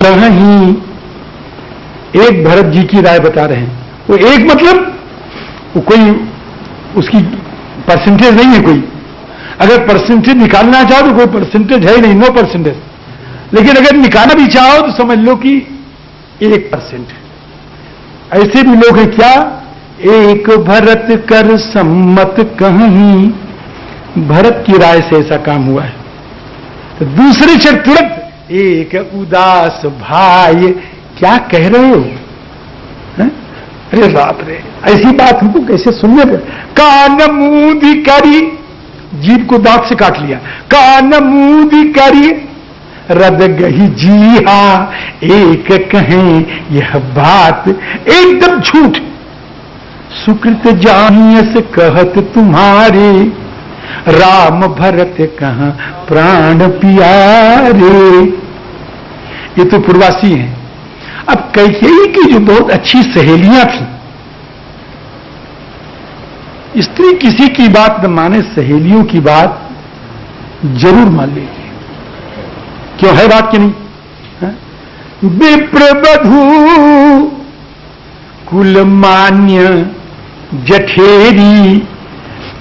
कहीं, एक भरत जी की राय बता रहे हैं। वो एक मतलब वो कोई उसकी परसेंटेज नहीं है कोई, अगर परसेंटेज निकालना चाहो तो कोई परसेंटेज है ही नहीं, 9%। लेकिन अगर निकालना भी चाहो तो समझ लो कि 1%। ऐसे भी लोग हैं क्या, एक भरत कर सम्मत कहीं, भरत की राय से ऐसा काम हुआ है। तो दूसरे क्षण तुरंत एक उदास भाई, क्या कह रहे हो? है? अरे बाप रे, ऐसी बात हमको कैसे सुनने पर? कान मूंदी करी, जीभ को दांत से काट लिया, कान मूंदी करी रद गही जी हा, एक कहें यह बात एकदम झूठ, सुकृत जानियस कहत तुम्हारे, राम भरत कहां प्राण प्यारे। ये तो पूर्वासी हैं। अब कैकेयी की जो बहुत अच्छी सहेलियां थी, स्त्री किसी की बात न माने, सहेलियों की बात जरूर मान लेगी। क्यों है बात कि नहीं? विप्रवधू कुलमान्य जठेरी,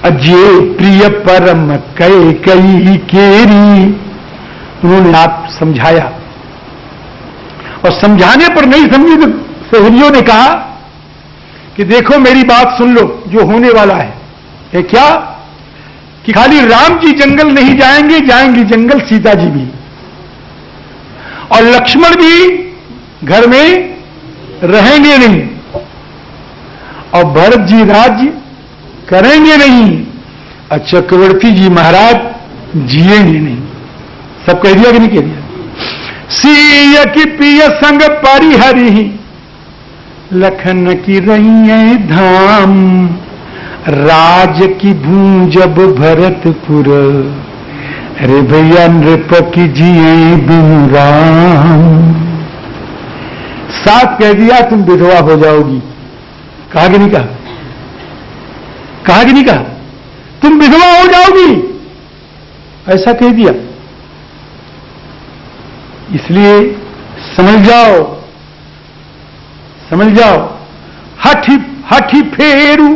अजय प्रिय परम कैकेयी केरी। उन्होंने आप समझाया और समझाने पर नहीं समझी तो सहेलियों ने कहा कि देखो मेरी बात सुन लो, जो होने वाला है। ये क्या कि खाली राम जी जंगल नहीं जाएंगे, जाएंगे जंगल सीता जी भी, और लक्ष्मण भी घर में रहेंगे नहीं, और भरत जी राज्य करेंगे नहीं, और चक्रवर्ती जी महाराज जिएंगे नहीं। सब कह दिया कि नहीं कह दिया? सीय की पिय संग परिहरि, लखन की रही धाम, राज की भूंजब भरतपुर, अरे भैया नृप की जिए बिनु राम। साथ कह दिया तुम विधवा हो जाओगी। कहा कि नहीं कहा? कहा कि नहीं कहा? तुम विधवा हो जाओगी, ऐसा कह दिया। इसलिए समझ जाओ, समझ जाओ, हठी फेरू।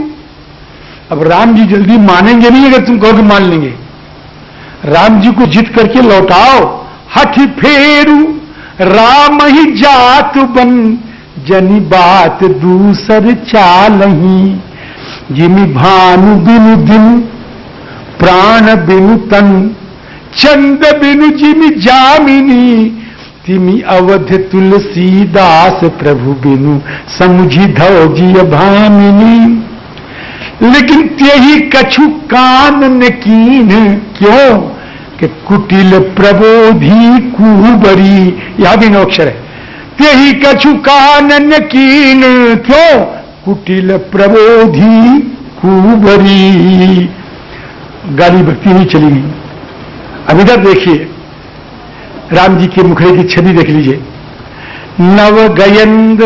अब राम जी जल्दी मानेंगे नहीं अगर तुम कहोगे मान लेंगे। राम जी को जिद करके लौटाओ। हठी फेरू राम ही जात बन, जनी बात दूसर चालही, जिमि भानु बिनु दिन प्राण बिनु तन, चंद बिनु जिमि जामिनी, तिमि अवध तुलसीदास प्रभु बिनु समुझी धौजी भामिनी। लेकिन त्यही कछु कानन कीन, क्यों कि कुटिल प्रबोधी कुबरी, यह भी नौ अक्षर है। त्यही कछु कानन कीन, क्यों कुटिल प्रबोधी कुबरी। गाली भक्ति नहीं चली गई। अब इधर देखिए, राम जी के मुखड़े की छवि देख लीजिए। नव गयंद,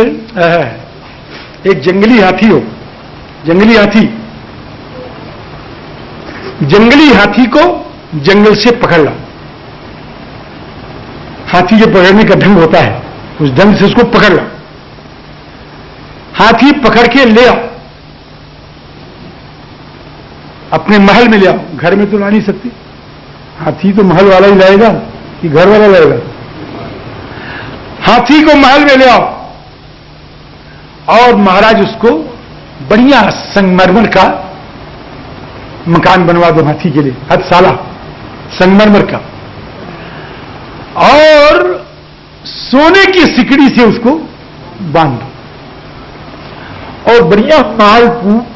एक जंगली हाथी हो, जंगली हाथी, जंगली हाथी को जंगल से पकड़ लो। हाथी के पकड़ने का ढंग होता है, उस ढंग से उसको पकड़ लो। हाथी पकड़ के ले आओ, अपने महल में ले आओ। घर में तो ला नहीं सकती, हाथी तो महल वाला ही लाएगा कि घर वाला लाएगा? हाथी को महल में ले आओ और महाराज उसको बढ़िया संगमरमर का मकान बनवा दो हाथी के लिए, हथसाला संगमरमर का, और सोने की सिकड़ी से उसको बांध दो, और बढ़िया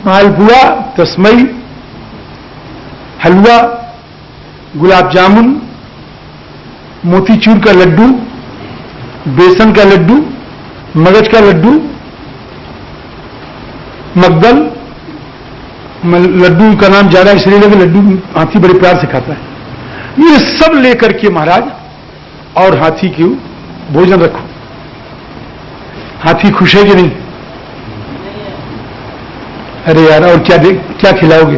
मालपुआ, तस्मई, हलवा, गुलाब जामुन, मोतीचूर का लड्डू, बेसन का लड्डू, मगज का लड्डू, मगदल, लड्डू का नाम ज्यादा इसलिए लगे, लड्डू हाथी बड़े प्यार से खाता है। ये सब लेकर के महाराज और हाथी के भोजन रखो। हाथी खुश है कि नहीं? अरे यार, और क्या खिलाओगे?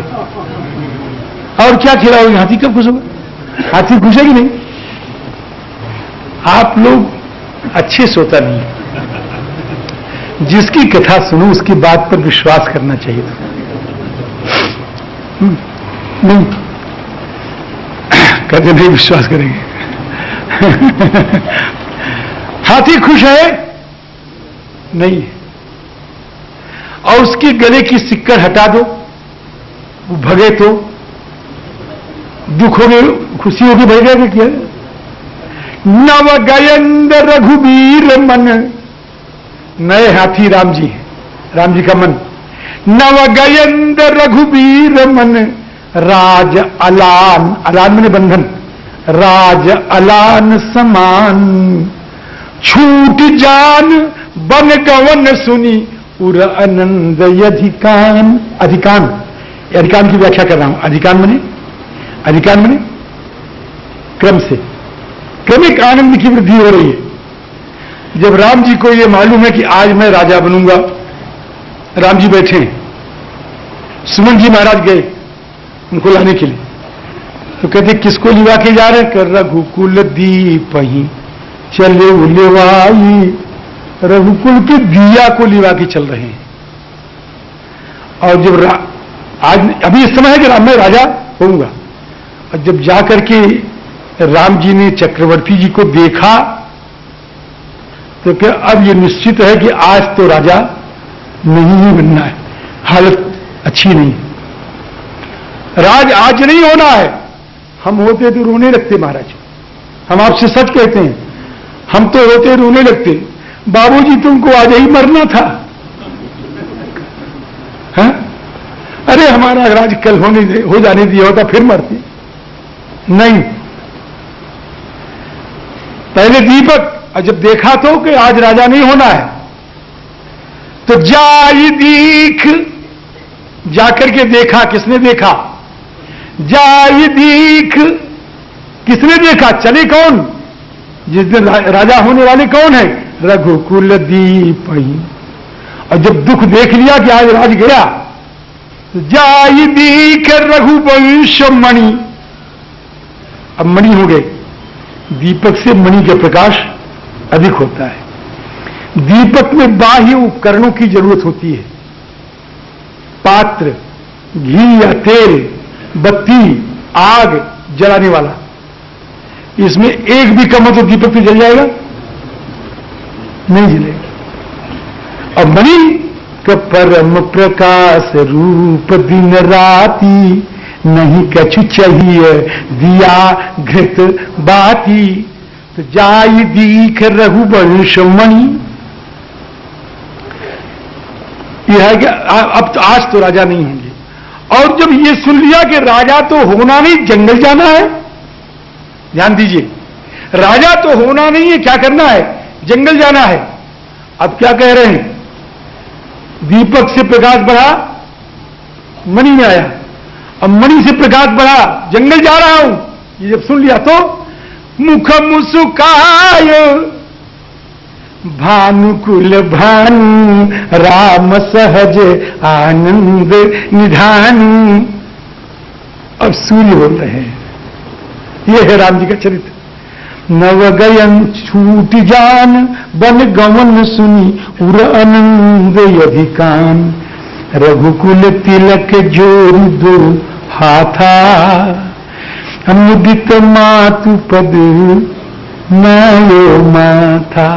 और क्या खिलाओगे? हाथी कब खुश होगा? हाथी खुश है कि नहीं? आप लोग अच्छे श्रोता नहीं, जिसकी कथा सुनो उसकी बात पर विश्वास करना चाहिए था। नहीं कहते नहीं विश्वास करेंगे। हाथी खुश है नहीं, और उसके गले की सिक्कड़ हटा दो, वो भगे तो दुख हो गए, खुशी होगी भग गया क्या? नव गयंद रघुबीर मन, नए हाथी राम जी का मन। नव गयंद रघुबीर मन, राज अलान, अलान मने बंधन, राज अलान समान। छूट जान बन गवन सुनी, उर आनंद अधिकान। अधिकान, अधिकान की व्याख्या कर रहा हूं। अधिकान मने क्रम से, क्रमिक आनंद की वृद्धि हो रही है। जब राम जी को यह मालूम है कि आज मैं राजा बनूंगा, राम जी बैठे हैं, सुमन जी महाराज गए उनको लाने के लिए, तो कहते किसको लिवा के जा रहे हैं? कर रघुकुल दीप ही चले उलेवाई, रघुकुल के दिया को लिवा के चल रहे हैं। और जब आज अभी इस समय है कि मैं राजा होऊंगा, और जब जाकर के राम जी ने चक्रवर्ती जी को देखा तो क्या अब ये निश्चित है कि आज तो राजा नहीं ही बनना है, हालत अच्छी नहीं, राज आज नहीं होना है। हम होते तो रोने लगते महाराज, हम आपसे सच कहते हैं, हम तो होते रोने लगते, बाबूजी तुमको आज ही मरना था। हा? अरे हमारा राज कल हो जाने दिया होता फिर मरती। नहीं, पहले दीपक, और जब देखा तो कि आज राजा नहीं होना है तो जाई दीख, जाकर के देखा। किसने देखा? जाई दीख, किसने देखा? चले कौन? जिस दिन राजा होने वाले कौन है? रघुकुल दीप ही। और जब दुख देख लिया कि आज राज गया, तो जाई दीख रघुवंश मणि, अब मणि हो गए। दीपक से मणि के प्रकाश अधिक होता है। दीपक में बाह्य उपकरणों की जरूरत होती है, पात्र, घी या तेल, बत्ती, आग जलाने वाला। इसमें एक भी कम हो तो दीपक तो जल जाएगा? नहीं जलेगा। और मणि का परम प्रकाश रूप दिन राती, नहीं कछु चाहिए दिया घृत बाती। तो जाई दीख रघुवंश मणि, यह है कि अब तो आज तो राजा नहीं होंगे। और जब ये सुन लिया कि राजा तो होना नहीं, जंगल जाना है, ध्यान दीजिए, राजा तो होना नहीं है, क्या करना है? जंगल जाना है। अब क्या कह रहे हैं? दीपक से प्रकाश बढ़ा, मणि में आया, अब मणि से प्रकाश बढ़ा, जंगल जा रहा हूं। ये जब सुन लिया तो मुख मुसुकाय भानुकुल भानु, राम सहज आनंद निधान। अब सूर्य बोल रहे हैं, ये है राम जी का चरित्र। नवगयन छूट जान बन गवन सुनी, उर आनंद अधिकान। रघुकुल तिलक जोर दो हाथा, मुदित मातु पद नायो माथा।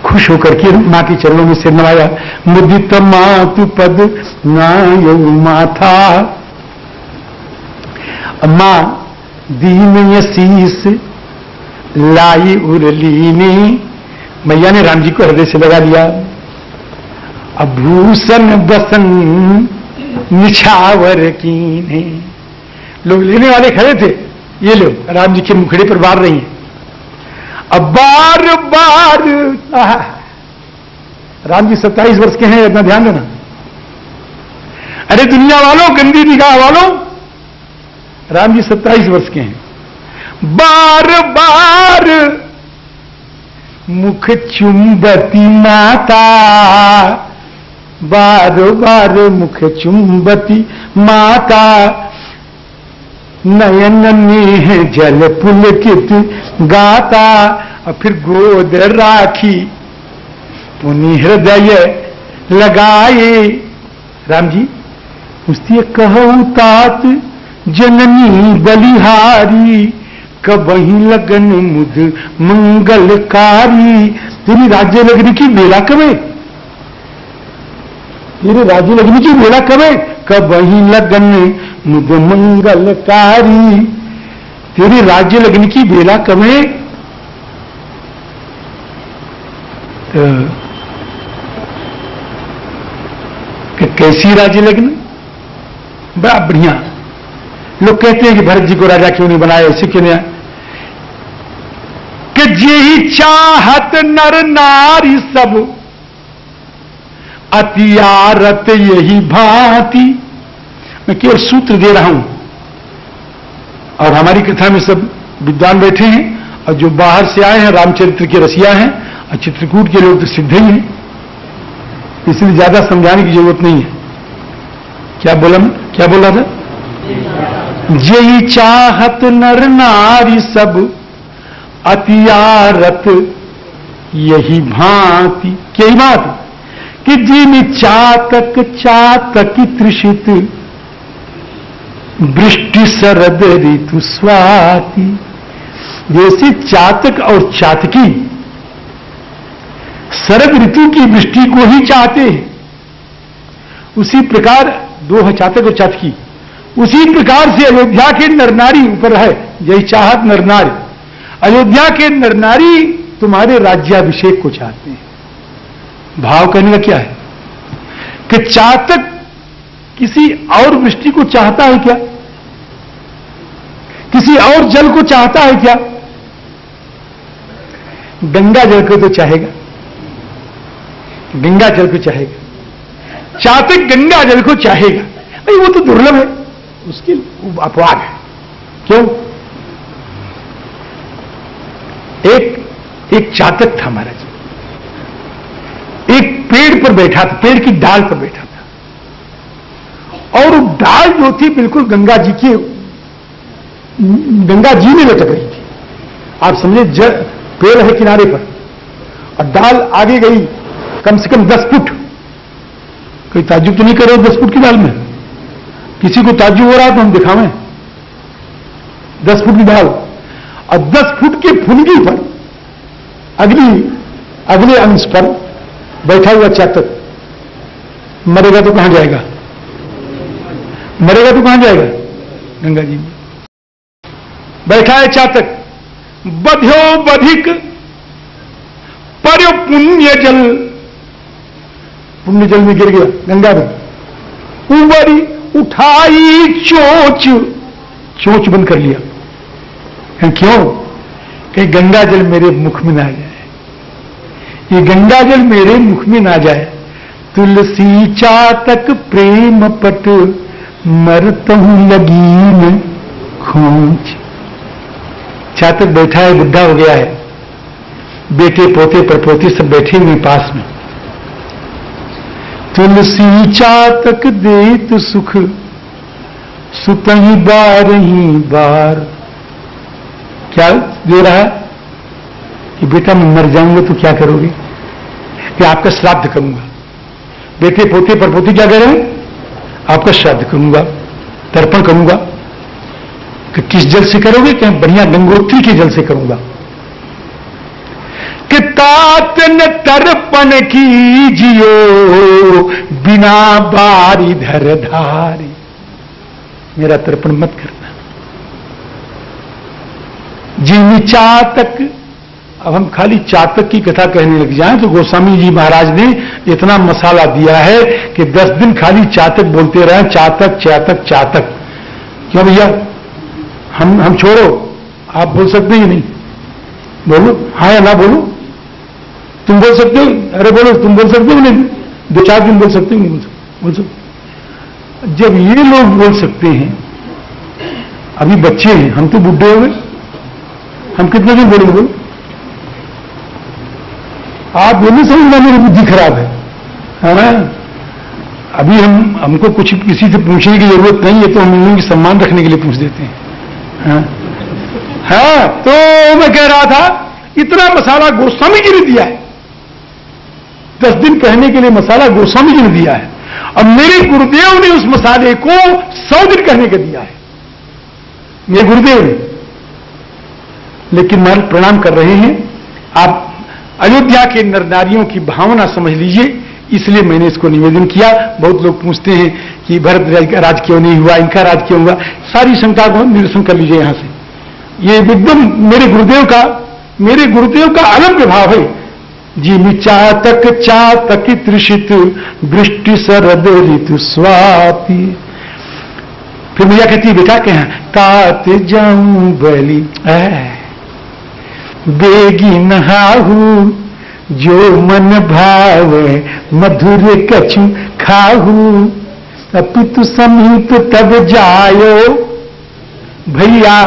खुश होकर के मां के चरणों में सिर नवाया। मुदित मातु पद नायो माथा। मां दीन शीस लाई उरलीनी, मैया ने राम जी को हृदय से लगा लिया। अभूषण बसन निछावर कीने, लोग लेने वाले खड़े थे, ये लो राम जी के मुखड़े पर बार रही हैं। अब बार बार राम जी 27 वर्ष के हैं, इतना ध्यान देना। अरे दुनिया वालों, गंदी निगाह वालों, राम जी 27 वर्ष के हैं। बार बार मुख चुंबती माता, बार बार मुख चुंबती माता। नयन में जल पुलकित गाता, और फिर गोद राखी पुनि हृदय लगाए। राम जी पूछती है, कहूं तात जननी बलिहारी, कबही लगन मुद मंगलकारी। तेरी राज्य लगने की बेला कब है? तेरे राज्य लगने की बेला कब है? कबही लगन मुद मंगलकारी। तेरे राज्य लगने की बेला कब है? तो कैसी राज्य लगन? बड़ा बढ़िया। लोग कहते हैं कि भरत जी को राजा क्यों नहीं बनाया, ऐसे क्यों नहीं? कि यही चाहत नर नारी सब, अतियारत यही भांति। मैं केवल सूत्र दे रहा हूं, और हमारी कथा में सब विद्वान बैठे हैं, और जो बाहर से आए हैं रामचरित्र के रसिया हैं, और चित्रकूट के लोग तो सिद्ध ही हैं, इसलिए ज्यादा समझाने की जरूरत नहीं है। क्या बोला था? यही चाहत नर नारी सब, अतियारत यही भांति। क्या बात? कि जिन चातक चातकी तृषित, वृष्टि शरद ऋतु स्वाति। जैसे चातक और चातकी शरद ऋतु की वृष्टि को ही चाहते हैं, उसी प्रकार दो है चातक और चातकी, उसी प्रकार से अयोध्या के नरनारी ऊपर है, यही चाहत नरनारी। अयोध्या के नरनारी तुम्हारे राज्याभिषेक को चाहते हैं। भाव कहने का क्या है कि चातक किसी और वृष्टि को चाहता है क्या? किसी और जल को चाहता है क्या? गंगा जल को तो चाहेगा, गंगा जल को चाहेगा। चातक गंगा जल को चाहेगा। भाई वो तो दुर्लभ है, उसकी अपवाद है। क्यों? एक चातक था महाराज, एक पेड़ पर बैठा था, पेड़ की डाल पर बैठा था, और डाल जो थी बिल्कुल गंगा जी में लटक रही थी। आप समझे, पेड़ है किनारे पर और डाल आगे गई कम से कम 10 फुट। कोई ताज्जुब तो नहीं कर रहे 10 फुट की डाल में? किसी को ताज्जुब हो रहा है तो हम दिखावें। 10 फुट की डाल और 10 फुट की फुनगी पर अगले अंश पर बैठा हुआ चातक। मरेगा तो कहां जाएगा? मरेगा तो कहां जाएगा? गंगा जी में बैठा है चातक। बध्यो बधिक पर पुण्य जल में गिर गया गंगा में। उबरी उठाई चोंच बंद कर लिया। क्यों? कि गंगा जल मेरे मुख में ना जाए, ये गंगा जल मेरे मुख में ना जाए। तुलसी चातक प्रेम पट, मरतहूं लगीन खोज। चातक बैठा है, बुढ़ा हो गया है, बेटे पोते परपोते सब बैठे हुए पास में। तुलसी चातक देत सुख, सुतही बारही बार। क्या दे रहा है कि बेटा मैं मर जाऊंगा तो क्या करोगे? कि आपका श्राद्ध करूंगा। बेटे पोते परपोते क्या कह रहे हैं? आपका श्राद्ध करूंगा, तर्पण करूंगा। कि किस जल से करोगे? कि बढ़िया गंगोत्री के जल से करूंगा। कि तात न तर्पण कीजियो, बिना बारी धर धारी। मेरा तर्पण मत करना। जिन चातक, अब हम खाली चातक की कथा कहने लग जाएं तो गोस्वामी जी महाराज ने इतना मसाला दिया है कि 10 दिन खाली चातक बोलते रहे। चातक चातक चातक। क्यों भैया? हम छोड़ो, आप बोल सकते हैं नहीं? बोलो हाँ या ना बोलो। तुम बोल सकते हो? अरे बोलो, तुम बोल सकते हो नहीं? 2-4 दिन बोल सकते हो? नहीं बोल सकते। जब ये लोग बोल सकते हैं, अभी बच्चे हैं, हम तो बुढ़े हो गए, हम कितने दिन बोलेंगे? बोलो आप। ये नहीं समझना मेरी बुद्धि खराब है ना? अभी हमको कुछ किसी से पूछने की जरूरत नहीं है, तो हम इन लोगों की सम्मान रखने के लिए पूछ देते हैं। हाँ, तो मैं कह रहा था इतना मसाला गोस्वामी जी ने दिया है, 10 दिन कहने के लिए मसाला गोस्वामी जी ने दिया है, और मेरे गुरुदेव ने उस मसाले को 100 दिन कहने का दिया है, मेरे गुरुदेव ने। लेकिन महाराज प्रणाम कर रहे हैं, आप अयोध्या के नर नारियों की भावना समझ लीजिए, इसलिए मैंने इसको निवेदन किया। बहुत लोग पूछते हैं कि भरत का राज क्यों नहीं हुआ, इनका राज क्यों हुआ, सारी शंका को निरसन कर लीजिए यहां से। ये एकदम मेरे गुरुदेव का अलग विभाव है। जिमि चातक त्रिषित वृष्टि शरद ऋतु स्वाति। फिर मैया कहती है बेटा क्या तात जाऊं बलि बेगी नहाहू, जो मन भावे मधुर कछु खाहू, अपितु समीप तब जायो भैया।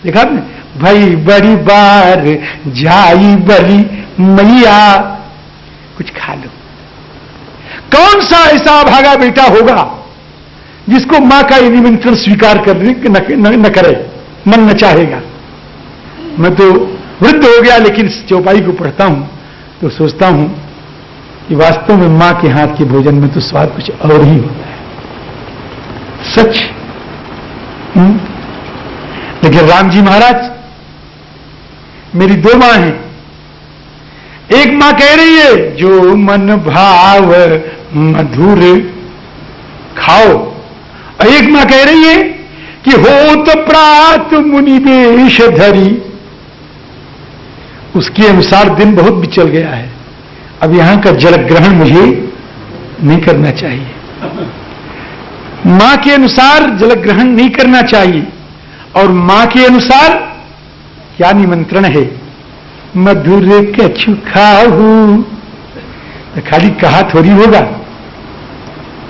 देखा आपने, भाई बड़ी बार जाई बलि मैया, कुछ खा लो। कौन सा ऐसा भागा बेटा होगा जिसको मां का निमंत्रण स्वीकार करने न करे, मन न चाहेगा। मैं तो वृद्ध हो गया, लेकिन चौपाई को पढ़ता हूं तो सोचता हूं कि वास्तव में मां के हाथ के भोजन में तो स्वाद कुछ और ही होता है, सच। लेकिन राम जी महाराज, मेरी 2 मां हैं। एक मां कह रही है जो मन भाव मधुर खाओ, और एक मां कह रही है कि होत प्रात मुनि वेश धरी। उसके अनुसार दिन बहुत बिचल गया है, अब यहां का जल ग्रहण मुझे नहीं करना चाहिए, मां के अनुसार जल ग्रहण नहीं करना चाहिए। और मां के अनुसार क्या निमंत्रण है, मधुर कछु खाहू। खाली कहा थोड़ी होगा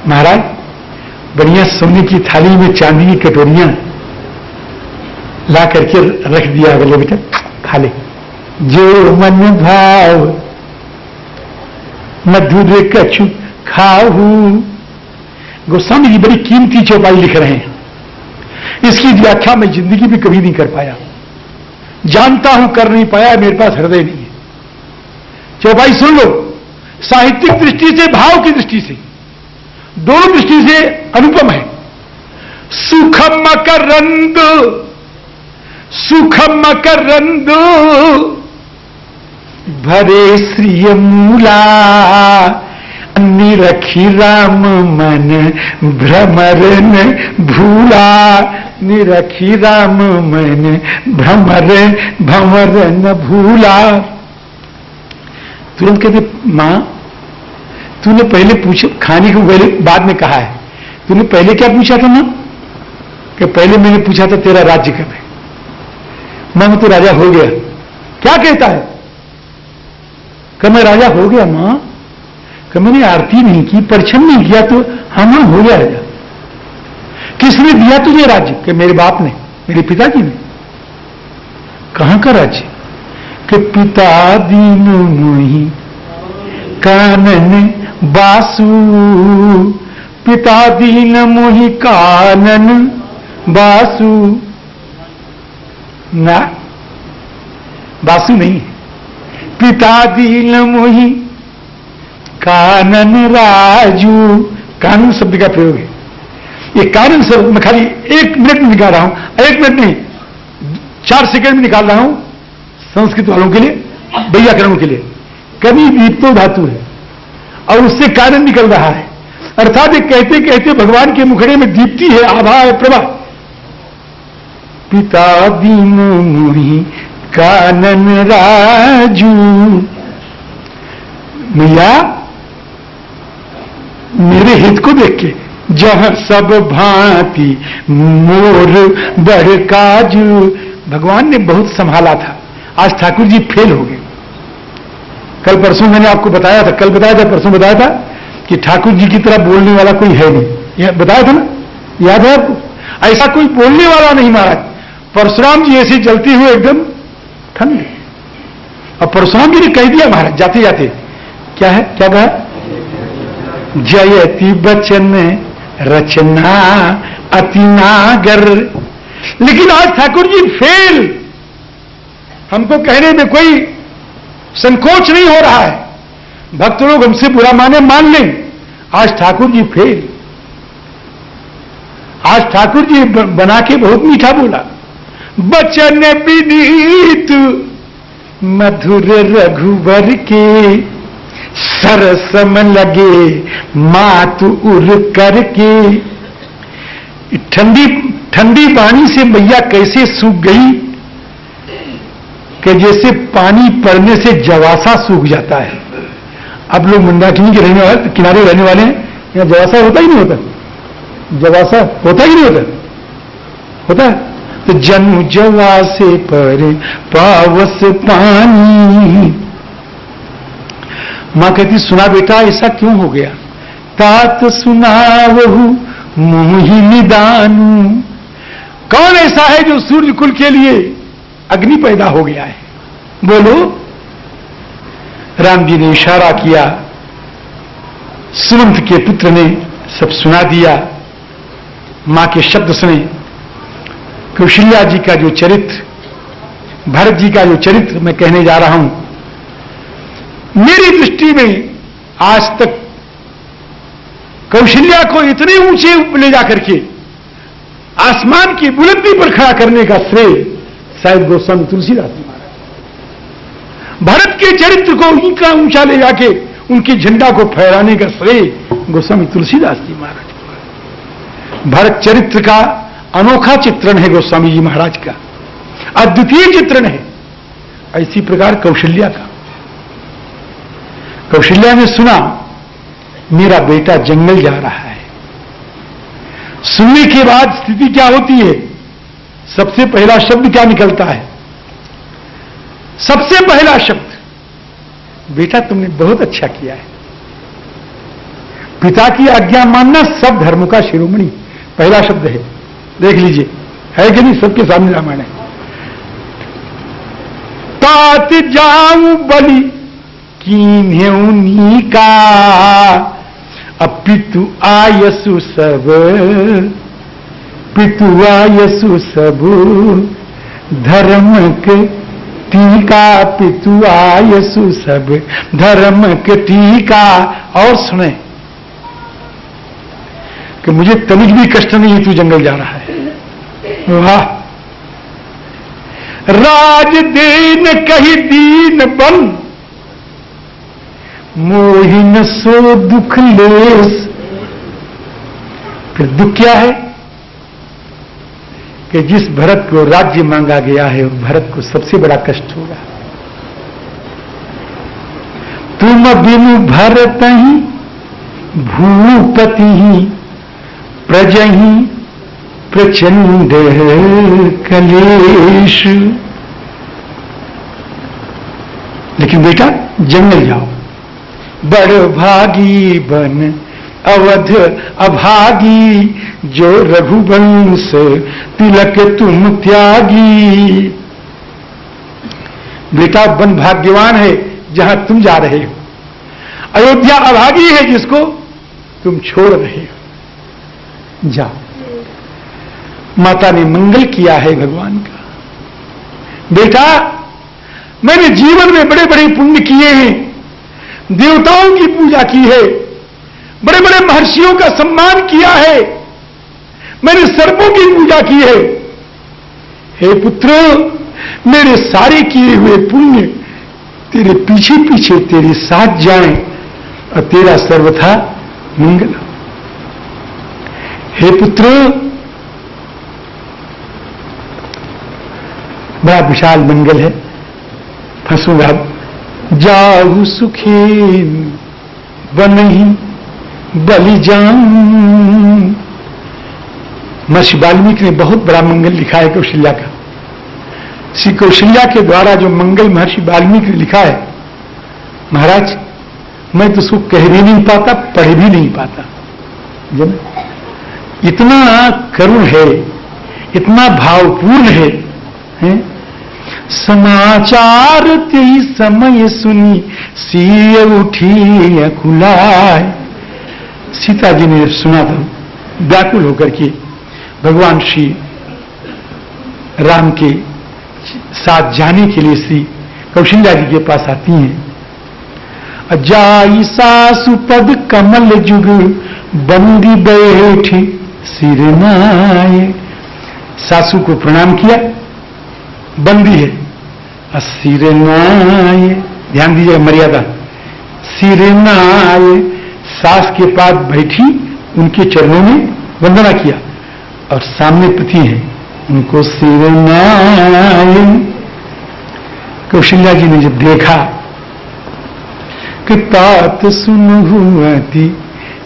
महाराज, बढ़िया सोने की थाली में चांदी की कटोरियां ला करके रख दिया, बोले बेटा खा ले, जो मन भाव मधुर कछु खाहू। गोस्वामी जी बड़ी कीमती चौपाई लिख रहे हैं, इसकी व्याख्या मैं जिंदगी में कभी नहीं कर पाया, जानता हूं कर नहीं पाया, मेरे पास हृदय नहीं है। चौपाई सुन लो, साहित्यिक दृष्टि से, भाव की दृष्टि से, दोनों दृष्टि से अनुपम है। सुखम मकरंद, सुखम मकरंद भरे श्रिय मूला, निरखी राम मन भ्रमरन भूला, निरखी राम मन भ्रमरन भूला। तुरंत कहते मां तूने पहले पूछा, खाने को पहले बाद में कहा है, तूने पहले क्या पूछा था मां? कि पहले मैंने पूछा था तेरा राज्य कब है। मां तो राजा हो गया। क्या कहता है कि मैं राजा हो गया मां, कि मैंने आरती नहीं की, परिश्रम नहीं किया, तो हाँ हो गया राजा। किसने दिया तुझे राज्य? कि मेरे बाप ने, मेरे पिताजी ने। कहां का राज्य? कि पिता दीन मोहि कानन बासु, पिता दीन मोहि कानन बासु। ना, बासु नहीं है, पिता दीन मोहि कानन राजू। कानन शब्द का प्रयोग है। ये कानन शब्द मैं खाली 1 मिनट में निकाल रहा हूं, 1 मिनट नहीं 4 सेकंड में निकाल रहा हूं संस्कृत वालों के लिए, व्याकरणों के लिए। कवि दीप्तो धातु है और उससे कानन निकल रहा है, अर्थात ये कहते कहते भगवान के मुखड़े में दीप्ति है, आभा है, प्रभा। पिता दीन मोहि कानन राजू। मैया मेरे हित को देख के, जहां सब भांति मोर बड़ काजू। भगवान ने बहुत संभाला था, आज ठाकुर जी फेल हो गए। कल परसों मैंने आपको बताया था, कल बताया था, परसों बताया था कि ठाकुर जी की तरह बोलने वाला कोई है नहीं, यह बताया था ना, याद है आपको? ऐसा कोई बोलने वाला नहीं महाराज। परशुराम जी ऐसे जलते हुए एकदम ठंड, और परशुराम जी ने कह दिया महाराज जाते जाते, क्या है, क्या कहा? जयति बचन रचना अति नागर। लेकिन आज ठाकुर जी फेल, हमको कहने में कोई संकोच नहीं हो रहा है। भक्त लोग हमसे बुरा माने मान लें, आज ठाकुर जी फेल। आज ठाकुर जी बना के बहुत मीठा बोला, बचन विनीत मधुर रघुवर के, सरसम लगे मातु उर करके। ठंडी ठंडी पानी से मैया कैसे सूख गई कि जैसे पानी पड़ने से जवासा सूख जाता है। अब लोग मंदाकिनी के रहने वाले, किनारे रहने वाले हैं, यहाँ जवासा होता ही नहीं होता, जवासा होता ही नहीं होता, होता है तो जन्म जवासे पर पावस पानी। मां कहती सुना बेटा ऐसा क्यों हो गया, तात सुनावहु मोहि निदानु। कौन ऐसा है जो सूर्य कुल के लिए अग्नि पैदा हो गया है, बोलो। राम जी ने इशारा किया, सुमंत के पुत्र ने सब सुना दिया। मां के शब्द सुने, कौशल्या जी का जो चरित्र, भरत जी का जो चरित्र मैं कहने जा रहा हूं, मेरी दृष्टि में आज तक कौशल्या को इतने ऊंचे ले जाकर के आसमान की बुलंदी पर खड़ा करने का श्रेय शायद गोस्वामी तुलसीदास जी महाराज। भारत के चरित्र को उनका ऊंचा ले जाके उनके झंडा को फहराने का श्रेय गोस्वामी तुलसीदास जी महाराज को। भारत चरित्र का अनोखा चित्रण है गोस्वामी जी महाराज का, अद्वितीय चित्रण है। इसी प्रकार कौशल्या का, कौशल्या ने सुना मेरा बेटा जंगल जा रहा है। सुनने के बाद स्थिति क्या होती है, सबसे पहला शब्द क्या निकलता है, सबसे पहला शब्द, बेटा तुमने बहुत अच्छा किया है। पिता की आज्ञा मानना सब धर्मों का शिरोमणि पहला शब्द है, देख लीजिए है कि नहीं, सबके सामने रामायण है। तात जाऊं बलि कीन्हेउनी का, अपितु आयसु सब, पितु आयसु सब धर्म के टीका, पितु आयसु सब धर्म के टीका। और सुने कि मुझे तनिक भी कष्ट नहीं, तू जंगल जा रहा है। वाह, राज दीन कही दीन बन, मोहिन सो दुख लेस। फिर दुख क्या है कि जिस भरत को राज्य मांगा गया है, भरत को सबसे बड़ा कष्ट होगा। तुम बिनु भरत ही भूपति ही प्रजहि प्रचंड कलेश। लेकिन बेटा जंगल जाओ, बड़ भागी बन अवध अभागी, जो रघुवंश तिलक तुम त्यागी। बेटा वन भाग्यवान है जहां तुम जा रहे हो, अयोध्या अभागी है जिसको तुम छोड़ रहे हो। जा, माता ने मंगल किया है भगवान का। बेटा मैंने जीवन में बड़े बड़े पुण्य किए हैं, देवताओं की पूजा की है, बड़े बड़े महर्षियों का सम्मान किया है, मैंने सर्पों की पूजा की है। हे पुत्र, मेरे सारे किए हुए पुण्य तेरे पीछे पीछे तेरे साथ जाएं और तेरा सर्वथा मंगल। हे पुत्र, बड़ा विशाल मंगल है, फंसूंगा। जाहु सुखेन बनहि बलि जाऊं। महर्षि वाल्मीकि ने बहुत बड़ा मंगल लिखा है कौशल्या का। श्री कौशल्या के द्वारा जो मंगल महर्षि वाल्मीकि ने लिखा है, महाराज मैं तो उसको कह भी नहीं पाता, पढ़ भी नहीं पाता। इतना करुण है, इतना भावपूर्ण है। समाचार तेई समय सुनी सिय उठी अकुलाय। सीता जी ने सुना था व्याकुल होकर के। भगवान श्री राम के साथ जाने के लिए श्री कौशल्या जी के पास आती हैं। जाई सासु पद कमल जुग बंदी बैठी सिर नाये। सासू को प्रणाम किया, बंदी है, सिर नाये, ध्यान दीजिए मर्यादा, सिर नाये, सास के पास बैठी उनके चरणों में वंदना किया और सामने पति है, उनको सिर नाये। कौशल्या जी ने जब देखा कि तात सुनहुअति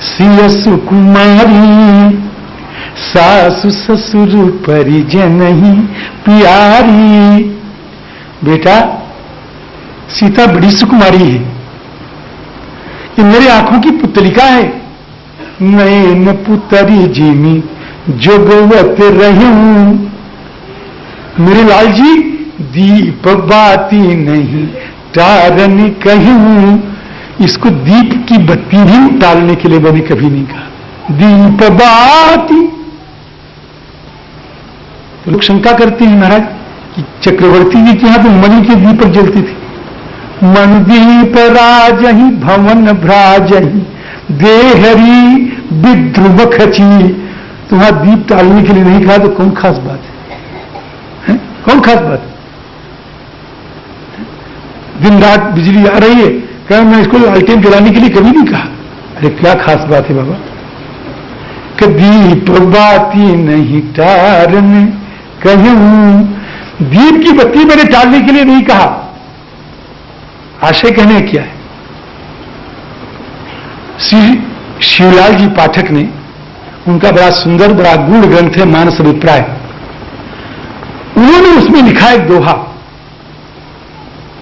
सिय सुकुमारी, सासु ससुर परिजन ही प्यारी। बेटा सीता बड़ी सुकुमारी है, ये मेरी आंखों की पुतलिका है। नयन पुतरी जिमी जोगवत रहूं, मेरे लाल जी दीप बाती नहीं तारन कहूं। इसको दीप की बत्ती भी टालने के लिए मैंने कभी नहीं कहा। दीप बाती तो लोग शंका करते हैं महाराज कि चक्रवर्ती जी के यहां तो मणि के दीपक जलते थे। मन दीप राजही भवन भ्राजही देहरी विद्रुव खची। तुम्हारा दीप टालने के लिए नहीं कहा तो कौन खास बात है? कौन खास बात? दिन रात बिजली आ रही है, क्या मैं इसको लालटेन जलाने के लिए कभी नहीं कहा। अरे क्या खास बात है बाबा? कि दीप बाती नहीं टारने कहूं, दीप की बत्ती मैंने टालने के लिए नहीं कहा। आशय कहने क्या है? श्री शिवलाल जी पाठक ने, उनका बड़ा सुंदर बड़ा गूढ़ ग्रंथ है मानस अभिप्राय, उन्होंने उसमें लिखा एक दोहा।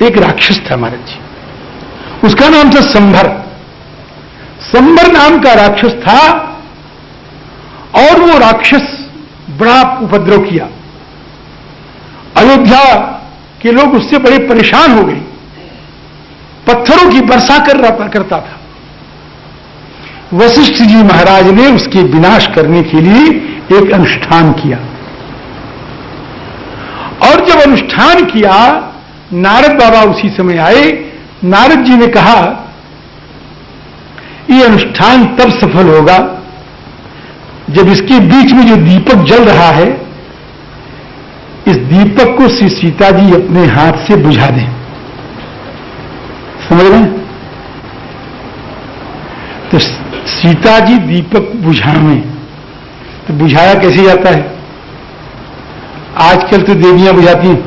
एक राक्षस था महाराज जी, उसका नाम था संभर। संभर नाम का राक्षस था और वो राक्षस बड़ा उपद्रव किया। अयोध्या के लोग उससे बड़े परेशान हो गए, पत्थरों की वर्षा करता था। वशिष्ठ जी महाराज ने उसके विनाश करने के लिए एक अनुष्ठान किया और जब अनुष्ठान किया, नारद बाबा उसी समय आए। नारद जी ने कहा यह अनुष्ठान तब सफल होगा जब इसके बीच में जो दीपक जल रहा है, इस दीपक को श्री सीता जी अपने हाथ से बुझा दें। समझ रहे हैं? तो सीता जी दीपक बुझावें, तो बुझाया कैसे जाता है? आजकल तो देवियां बुझाती हैं,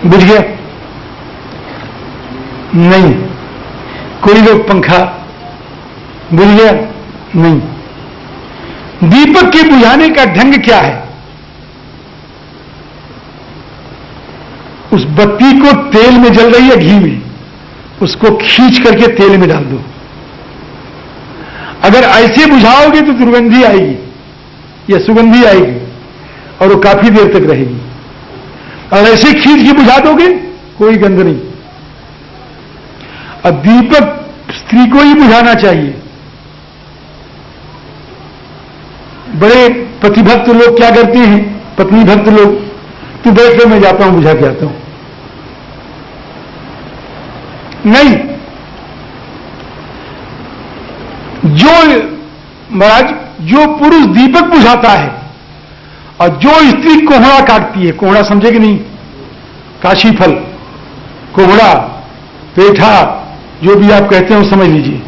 बुझ गया नहीं। कोई लोग पंखा, बुझ गया नहीं। दीपक के बुझाने का ढंग क्या है? उस बत्ती को तेल में जल रही है घी में, उसको खींच करके तेल में डाल दो। अगर ऐसे बुझाओगे तो दुर्गंधी आएगी या सुगंधी आएगी और वो काफी देर तक रहेगी। और ऐसे खींच के बुझा दोगे कोई गंध नहीं। अब दीपक स्त्री को ही बुझाना चाहिए। बड़े पतिभक्त लोग क्या करते हैं, पत्नी भक्त लोग, तू बैठ मैं जाता हूं बुझा के आता हूं। नहीं, जो महाराज जो पुरुष दीपक बुझाता है और जो स्त्री कोहड़ा काटती है, कोहड़ा समझे कि नहीं? काशी फल, कोहड़ा, पेठा, जो भी आप कहते हैं वो समझ लीजिए।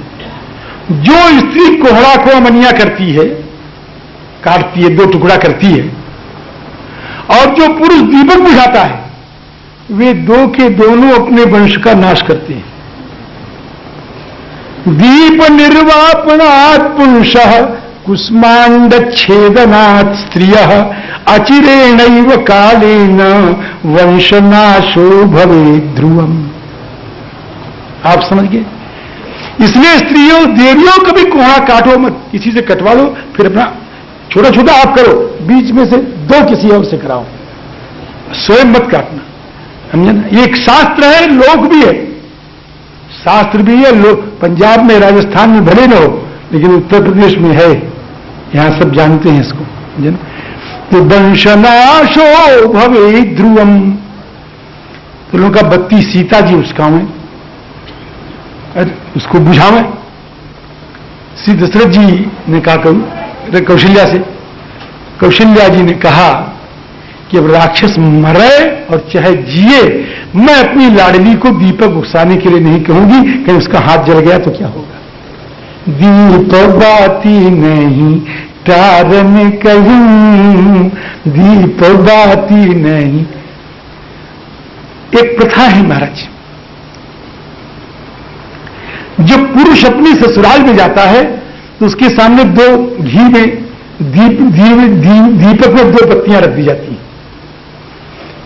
जो स्त्री कोहड़ा को अमनिया करती है, काटती है, दो टुकड़ा करती है, और जो पुरुष दीपक बुझाता है, वे दो के दोनों अपने वंश का नाश करते हैं। दीप निर्वापणात् पुरुषः कुष्मांड छेदनात् स्त्रियः अचिरेणैव कालेन वंशनाशो भवेत् ध्रुवम्। आप समझ गए? इसलिए स्त्रियों देवियों कभी कोहड़ा काटो मत, किसी से कटवा लो, फिर अपना छोटा छोटा आप करो, बीच में से दो किसी और से कराओ, स्वयं मत काटना। समझे ना? ये एक शास्त्र है, लोक भी है, शास्त्र भी है। लोग पंजाब में, राजस्थान में भले न हो, लेकिन उत्तर प्रदेश में है। यहां सब जानते हैं इसको। तो वंशनाशो भवे ध्रुवम, तो लोगों का बत्ती सीता जी उसका में उसको बुझावे। श्री दशरथ जी ने कहा कौशल्या से, कौशल्या जी ने कहा कि अब राक्षस मरे और चाहे जिए, मैं अपनी लाडली को दीपक उकसाने के लिए नहीं कहूंगी, कहीं उसका हाथ जल गया तो क्या होगा। दीप बाती नहीं तारन कहूं, दीप बाती नहीं। एक प्रथा है महाराज, जब पुरुष अपने ससुराल में जाता है तो उसके सामने दो घी में दीपक में 2 बत्तियां रख दी जाती हैं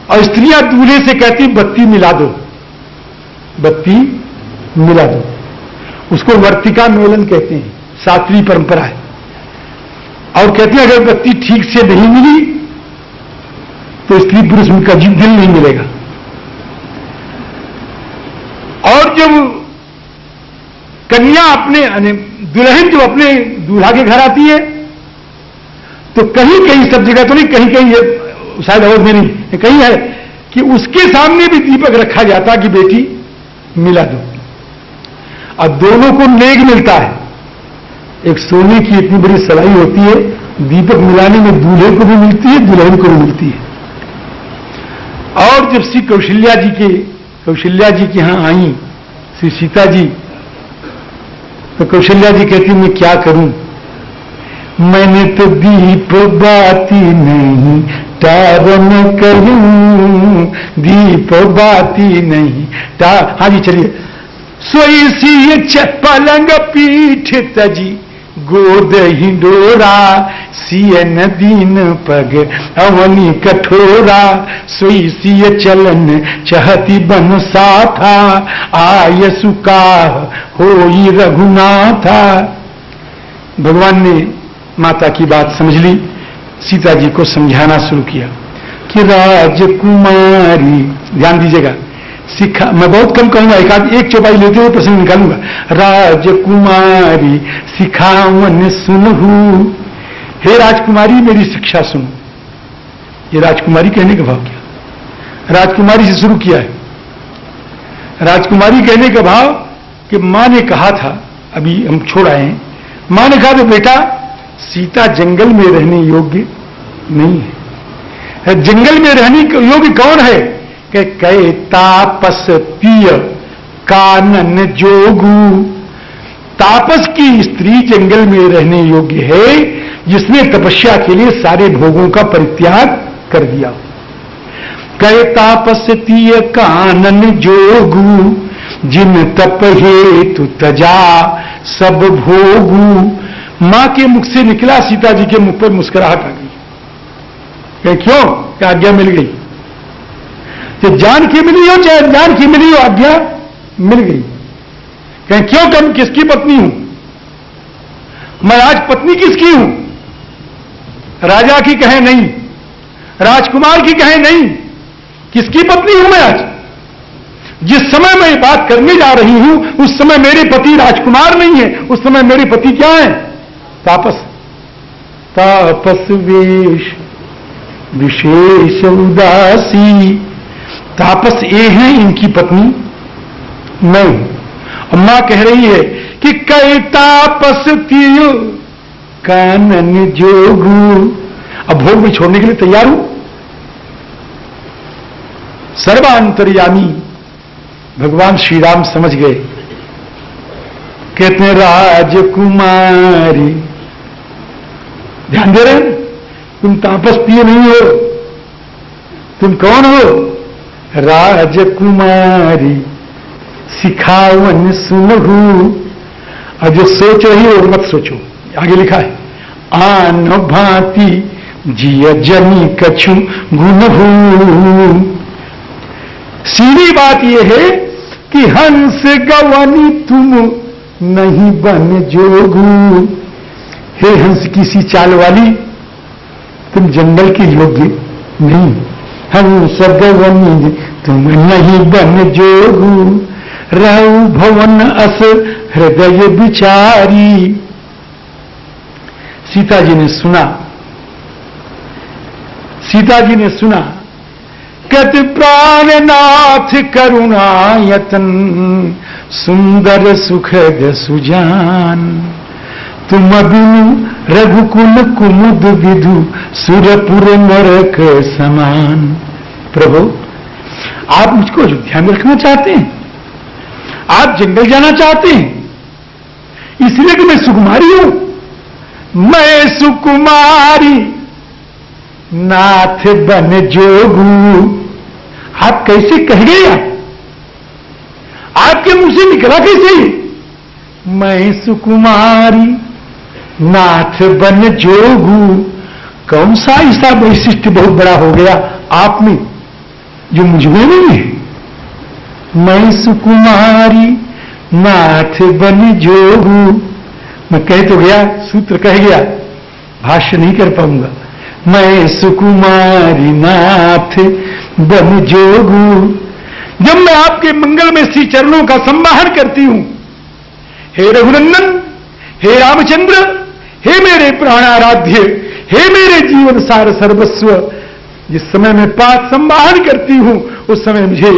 और स्त्रियां दूल्हे से कहती बत्ती मिला दो, बत्ती मिला दो। उसको वर्तिका मेलन कहते हैं, शास्त्रीय परंपरा है। और कहते हैं अगर बत्ती ठीक से नहीं मिली तो स्त्री पुरुष उनका दिल नहीं मिलेगा। और जब कन्या अपने दुल्हन जो अपने दूल्हा के घर आती है तो कहीं कहीं, सब जगह तो नहीं, कहीं कहीं शायद और में नहीं, कहीं है कि उसके सामने भी दीपक रखा जाता कि बेटी मिला दो। अब दोनों को नेग मिलता है। एक सोने की इतनी बड़ी सलाई होती है, दीपक मिलाने में दूल्हे को भी मिलती है, दुल्हन को भी मिलती है। और जब श्री कौशल्या जी के यहां आई श्री सीता जी, तो कौशल्या जी कहती मैं क्या करूं, मैंने तो दीप बाती नहीं तारन कहूं, दीप बाती नहीं हाँ जी चलिए। सोई सी पलंग पीठ तजी गोद हिंडोरा, सियन दीन पग अवनी कठोरा, सोई सी चलन चहती बन साथा, आय सुकाह होई रघुनाथा। भगवान ने माता की बात समझ ली, सीता जी को समझाना शुरू किया कि राजकुमारी, ध्यान दीजिएगा, सिखा, मैं बहुत कम कहूंगा, एक चौपाई लेते हुए प्रसंग निकालूंगा। राजकुमारी सिखावन सुनहू, हे राजकुमारी मेरी शिक्षा सुनो। ये राजकुमारी कहने का भाव क्या, राजकुमारी से शुरू किया है। राजकुमारी कहने का भाव कि मां ने कहा था, अभी हम छोड़ आए हैं, मां ने कहा था बेटा सीता जंगल में रहने योग्य नहीं है। जंगल में रहने योग्य कौन है, कि कै तापस तीय कानन जोगू, तापस की स्त्री जंगल में रहने योग्य है जिसने तपस्या के लिए सारे भोगों का परित्याग कर दिया। कै तापस तीय कानन जोगू, जिन तप हेतु तजा सब भोगू। मां के मुख से निकला, सीता जी के मुख पर मुस्कुराहट आ गई। क्यों, क्या आज्ञा मिल गई, तो जान की मिली हो चाहे जान की मिली हो, आज्ञा मिल गई। कहें क्यों, कम किसकी पत्नी हूं मैं, आज पत्नी किसकी हूं, राजा की कहे नहीं, राजकुमार की कहे नहीं, किसकी पत्नी हूं मैं आज। जिस समय मैं ये बात करने जा रही हूं उस समय मेरे पति राजकुमार नहीं है, उस समय मेरे पति क्या है, तापस। तापस वेश विशेष उदासी, तापस ये हैं इनकी पत्नी मैं हूं। मां कह रही है कि कई तापस तियो कानन जोगू, अब भोग भी छोड़ने के लिए तैयार हूं। सर्वांतर्यामी भगवान श्री राम समझ गए, कहते हैं राजकुमारी, ध्यान दे रहे हैं, तुम तापस प्रिय नहीं हो, तुम कौन हो, राजकुमारी सिखावन सुनहू। और जो सोच रही हो मत सोचो, आगे लिखा है आन भांति जिय जनी कछु गुनहू। सीधी बात यह है कि हंस गवनी तुम नहीं बन जोगू। हे हंस की सी चाल वाली, तुम जंगल के योग्य नहीं। हंस गवनी तुम नहीं बन जोगू, रहु भवन अस हृदय विचारी। सीता जी ने सुना, सीता जी ने सुना, कहते प्राणनाथ करुणायतन सुंदर सुखद सुजान, तुम बिनु रघुकुल कुमुद विधु सुरपुर नरक समान। प्रभु आप मुझको अयोध्या में रखना चाहते हैं, आप जंगल जाना चाहते हैं, इसलिए कि मैं सुकुमारी हूं। मैं सुकुमारी नाथ बन जोगू, आप कैसे कह गए? आपके मुंह से निकला कैसे? मैं सुकुमारी नाथ बन जोगू। कौन सा ऐसा वैशिष्ट बहुत बड़ा हो गया आप में जो मुझ में नहीं है? मैं सुकुमारी नाथ बन जोगू। मैं कह तो गया, सूत्र कह गया, भाष्य नहीं कर पाऊंगा। मैं सुकुमारी नाथ बन जोगू। जब मैं आपके मंगल में श्री चरणों का सम्माहन करती हूं, हे रघुनंदन, हे रामचंद्र, हे मेरे प्राणाराध्य, हे मेरे जीवन सार सर्वस्व, जिस समय मैं पाद सम्माहन करती हूं उस समय मुझे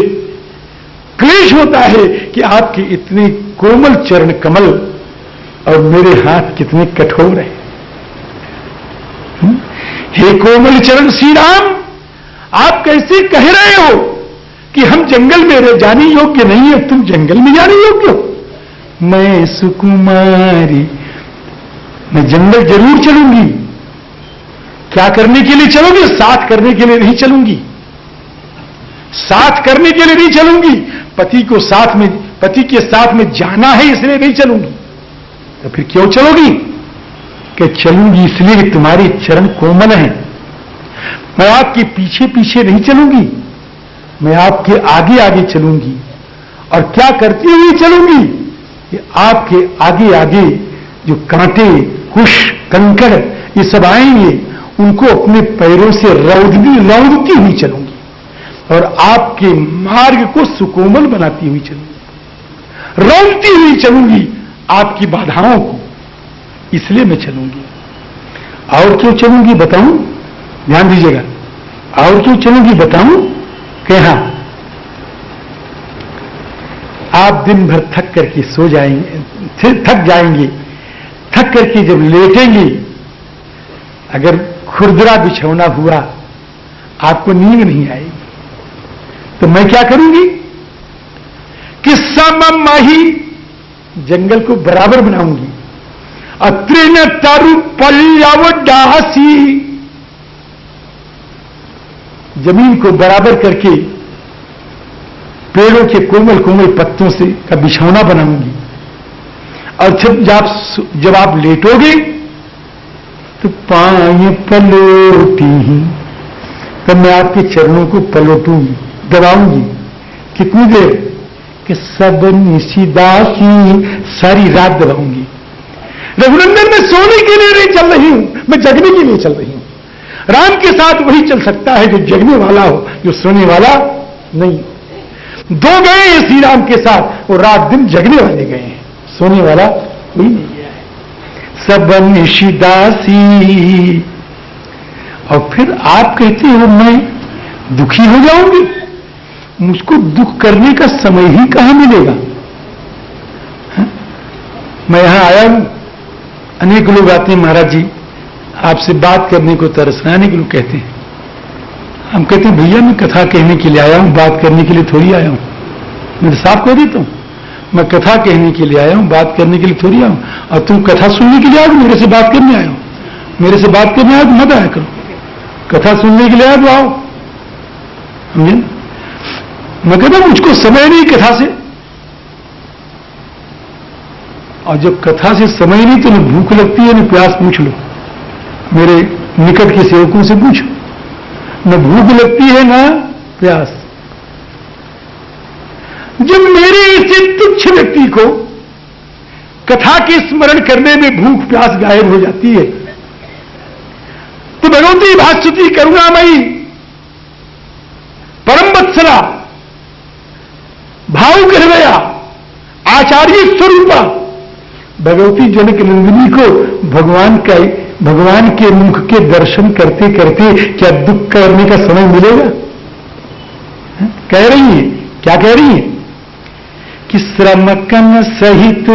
क्लेश होता है कि आपके इतने कोमल चरण कमल और मेरे हाथ कितने कठोर हैं। हे कोमल चरण श्री राम, आप कैसे कह रहे हो कि हम जंगल में जाने योग्य नहीं है? तुम जंगल में जाने योग्य हो। मैं सुकुमारी, मैं जंगल जरूर चलूंगी। क्या करने के लिए चलोगे? साथ करने के लिए नहीं चलूंगी, साथ करने के लिए नहीं चलूंगी। पति को साथ में, पति के साथ में जाना है इसलिए नहीं चलूंगी। तो फिर क्यों चलोगी? कि चलूंगी इसलिए कि तुम्हारे चरण कोमल हैं। मैं आपके पीछे पीछे नहीं चलूंगी, मैं आपके आगे आगे चलूंगी। और क्या करती हुई चलूंगी? कि आपके आगे आगे जो कांटे, कुश, कंकड़ ये सब आएंगे, उनको अपने पैरों से रौंदती हुई चलूंगी और आपके मार्ग को सुकोमल बनाती हुई चलूंगी, रौंदती हुई चलूंगी आपकी बाधाओं को, इसलिए मैं चलूंगी। और क्यों चलूंगी बताऊं? ध्यान दीजिएगा, और क्यों चलूंगी बताऊं? कि हां, आप दिन भर थक करके सो जाएंगे, थक जाएंगे, थक करके जब लेटेंगे, अगर खुरदरा बिछौना हुआ, आपको नींद नहीं आएगी, तो मैं क्या करूंगी कि सममही जंगल को बराबर बनाऊंगी। अत्रिन तरु पल्लव डासी, जमीन को बराबर करके पेड़ों के कोमल कोमल पत्तों से का बिछौना बनाऊंगी। और जब आप लेटोगे तो पाए पलोटी, तब मैं आपके चरणों को पलटूंगी, दबाऊंगी। कितनी देर? कि सब निशिदासी, सारी रात दबाऊंगी। रघुनंदन, मैं सोने के लिए नहीं चल रही हूं, मैं जगने के लिए चल रही हूं। राम के साथ वही चल सकता है जो जगने वाला हो, जो सोने वाला नहीं। दो गए हैं श्री राम के साथ, वो रात दिन जगने वाले गए हैं, सोने वाला कोई नहीं गया है। सब निशिदासी। और फिर आप कहते हो मैं दुखी हो जाऊंगी, मुझको दुख करने का समय ही कहां मिलेगा? मैं यहां आया हूं, अनेक लोग आते हैं, महाराज जी आपसे बात करने को तरस रहे, अनेक लोग कहते हैं। हम कहते हैं भैया मैं कथा कहने के लिए आया हूं, बात करने के लिए थोड़ी आया हूं। मैं तो साफ कह देता हूं, मैं कथा कहने के लिए आया हूं, बात करने के लिए थोड़ी आया हूं। और तुम कथा सुनने के लिए आए, मेरे से बात करने आए हो। मेरे से बात करने आए तो मत आया करो, कथा सुनने के लिए आए तो आओ। समझे? मैं कहता हूं मुझको समय नहीं कथा से, और जब कथा से समय नहीं तो न भूख लगती है न प्यास। पूछ लो मेरे निकट के सेवकों से, पूछो, न भूख लगती है न प्यास। जब मेरे ऐसे तुच्छ व्यक्ति को कथा के स्मरण करने में भूख प्यास गायब हो जाती है, तो भगवती भास्वती करुणामयी परम वत्सला भावुक हृदया आचार्य स्वरूपा भगवती जनक नंदिनी को भगवान का भगवान के मुख के दर्शन करते करते क्या दुख करने का समय मिलेगा? कह रही है, क्या कह रही है कि श्रम कन सहित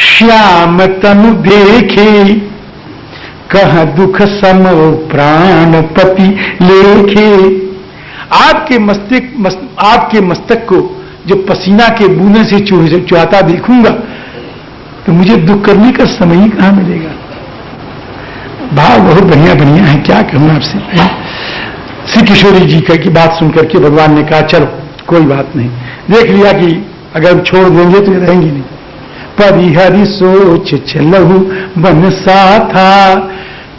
श्याम तनु देखे, कह दुख सम प्राणपति लेखे। आपके मस्तक को जो पसीना के बूंदे से चुहाता देखूंगा तो मुझे दुख करने का समय ही कहां मिलेगा। भाव बहुत बढ़िया बढ़िया है, क्या कहूं आपसे। श्री किशोरी जी की बात सुनकर के भगवान ने कहा चलो कोई बात नहीं, देख लिया कि अगर छोड़ देंगे तो ये रहेंगी नहीं। परिहरि सोच चलहु बन सा था।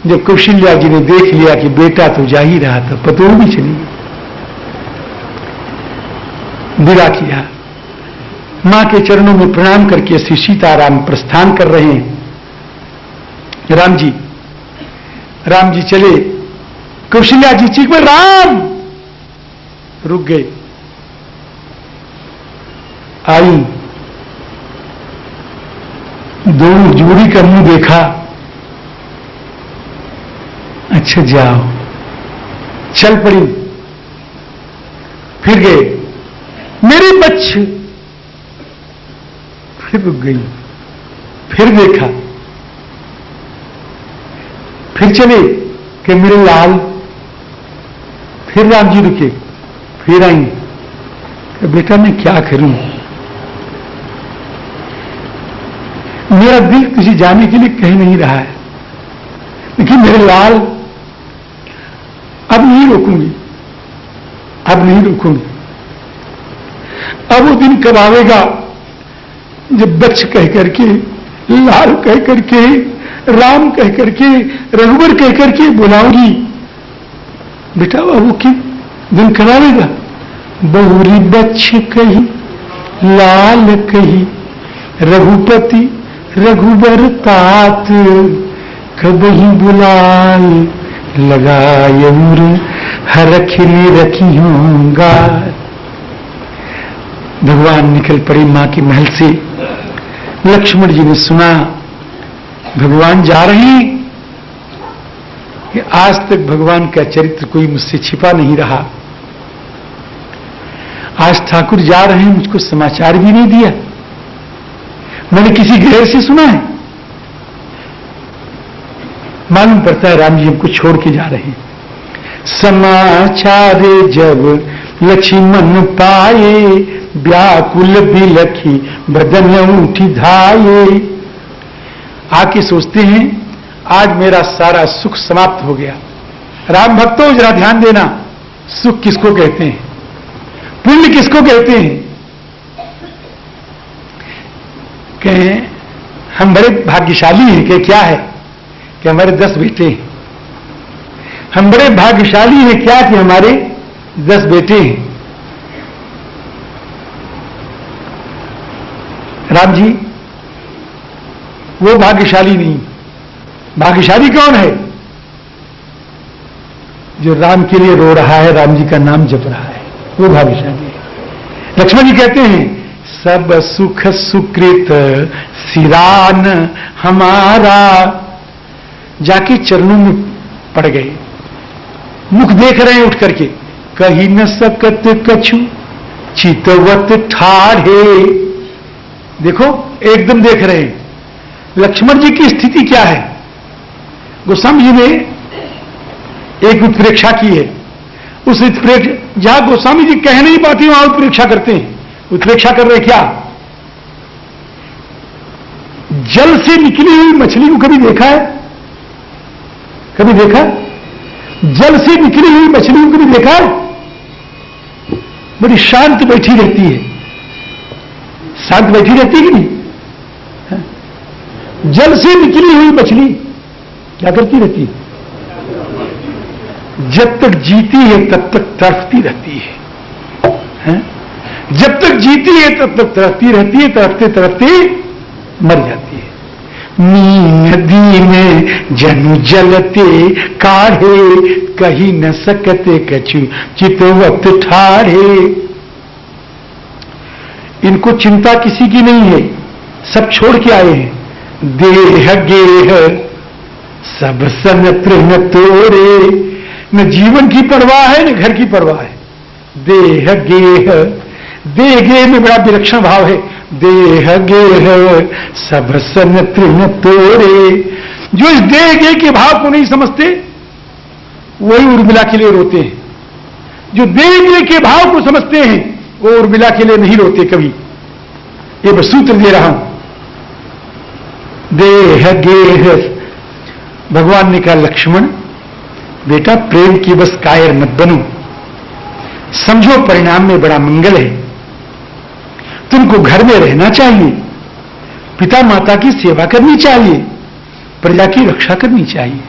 जब कौशल्या जी ने देख लिया कि बेटा तो जा ही रहा था, पतोह भी चली गई, विदा किया। मां के चरणों में प्रणाम करके श्री सीताराम प्रस्थान कर रहे हैं। राम जी चले, कौशल्या जी चीख में राम, रुक गए। आई, दोनों जोड़ी का मुंह देखा, अच्छा जाओ, चल पड़ी। फिर गए, मेरी बच्ची, फिर रुक गई, फिर देखा, फिर चले कि मेरे लाल, फिर राम जी रुके, फिर आई कि बेटा मैं क्या करूं, मेरा दिल किसी जाने के लिए कह नहीं रहा है, लेकिन मेरे लाल अब नहीं रोकूंगी, अब नहीं रोकूंगी। अब वो दिन कब आवेगा जब बच्च कह करके, लाल कह करके, राम कह करके, रघुवर कह करके बुलाऊंगी। बेटा अब वो कि दिन कब आवेगा? बहुरी बच्च कही, लाल कही, रघुपति रघुबर तात, कबही बुलाल लगायूर हरखिली रखी होंगा। भगवान निकल पड़े मां के महल से। लक्ष्मण जी ने सुना भगवान जा रहे हैं, कि आज तक भगवान का चरित्र कोई मुझसे छिपा नहीं रहा। आज ठाकुर जा रहे हैं, मुझको समाचार भी नहीं दिया, मैंने किसी गैर से सुना है। मालूम पड़ता है राम जी हमको छोड़ के जा रहे हैं। समाचार जब लक्ष्मण पाए, व्याकुल बिलखी बदन उठी धाये। आके सोचते हैं आज मेरा सारा सुख समाप्त हो गया। राम भक्तों जरा ध्यान देना, सुख किसको कहते हैं, पुण्य किसको कहते हैं? कहें हम बड़े भाग्यशाली हैं कि क्या है कि हमारे 10 बेटे हैं। हम बड़े भाग्यशाली हैं क्या कि हमारे 10 बेटे हैं। राम जी वो भाग्यशाली नहीं, भाग्यशाली कौन है? जो राम के लिए रो रहा है, राम जी का नाम जप रहा है, वो भाग्यशाली है। लक्ष्मण जी कहते हैं सब सुख सुकृत सिरान हमारा। जाके चरणों में पड़ गए, मुख देख रहे हैं उठ करके। कही न सकत कछु चितवत ठाढ़े। देखो एकदम देख रहे हैं। लक्ष्मण जी की स्थिति क्या है? गोस्वामी जी ने एक उत्प्रेक्षा की है। उस उत्प्रेक्षा जहां गोस्वामी जी कह नहीं पाती वहां उत्प्रेक्षा करते हैं। उत्प्रेक्षा कर रहे क्या? जल से निकली हुई मछली को कभी देखा है? कभी देखा? जल से निकली हुई मछली को कभी देखा है? बड़ी शांत बैठी रहती है, शांत बैठी रहती है कि नहीं? जल से निकली हुई मछली क्या करती रहती है? जब तक जीती है तब तक तड़पती रहती है। जब तक जीती है तब तक तड़पती रहती है, तड़पते तड़पते मर जाती है। नदी में जनु जलते काढ़े, कही न सकते कछु चितवत ठाढ़े। इनको चिंता किसी की नहीं है, सब छोड़ के आए हैं। देह गेह सब सन तृण तोरे, न जीवन की परवाह है न घर की परवाह है। देह गेह, देह गेह में बड़ा विलक्षण भाव है। देह गेह सब सन तृण तोरे, जो इस देह गेह के भाव को नहीं समझते वही उर्मिला के लिए रोते हैं। जो देह गेह के भाव को समझते हैं वो उर्मिला के लिए नहीं रोते कभी। ये मैं सूत्र दे रहा हूं। देह गेह, भगवान ने कहा लक्ष्मण बेटा प्रेम की बस कायर मत बनो, समझो परिणाम में बड़ा मंगल है। तुमको घर में रहना चाहिए, पिता माता की सेवा करनी चाहिए, प्रजा की रक्षा करनी चाहिए।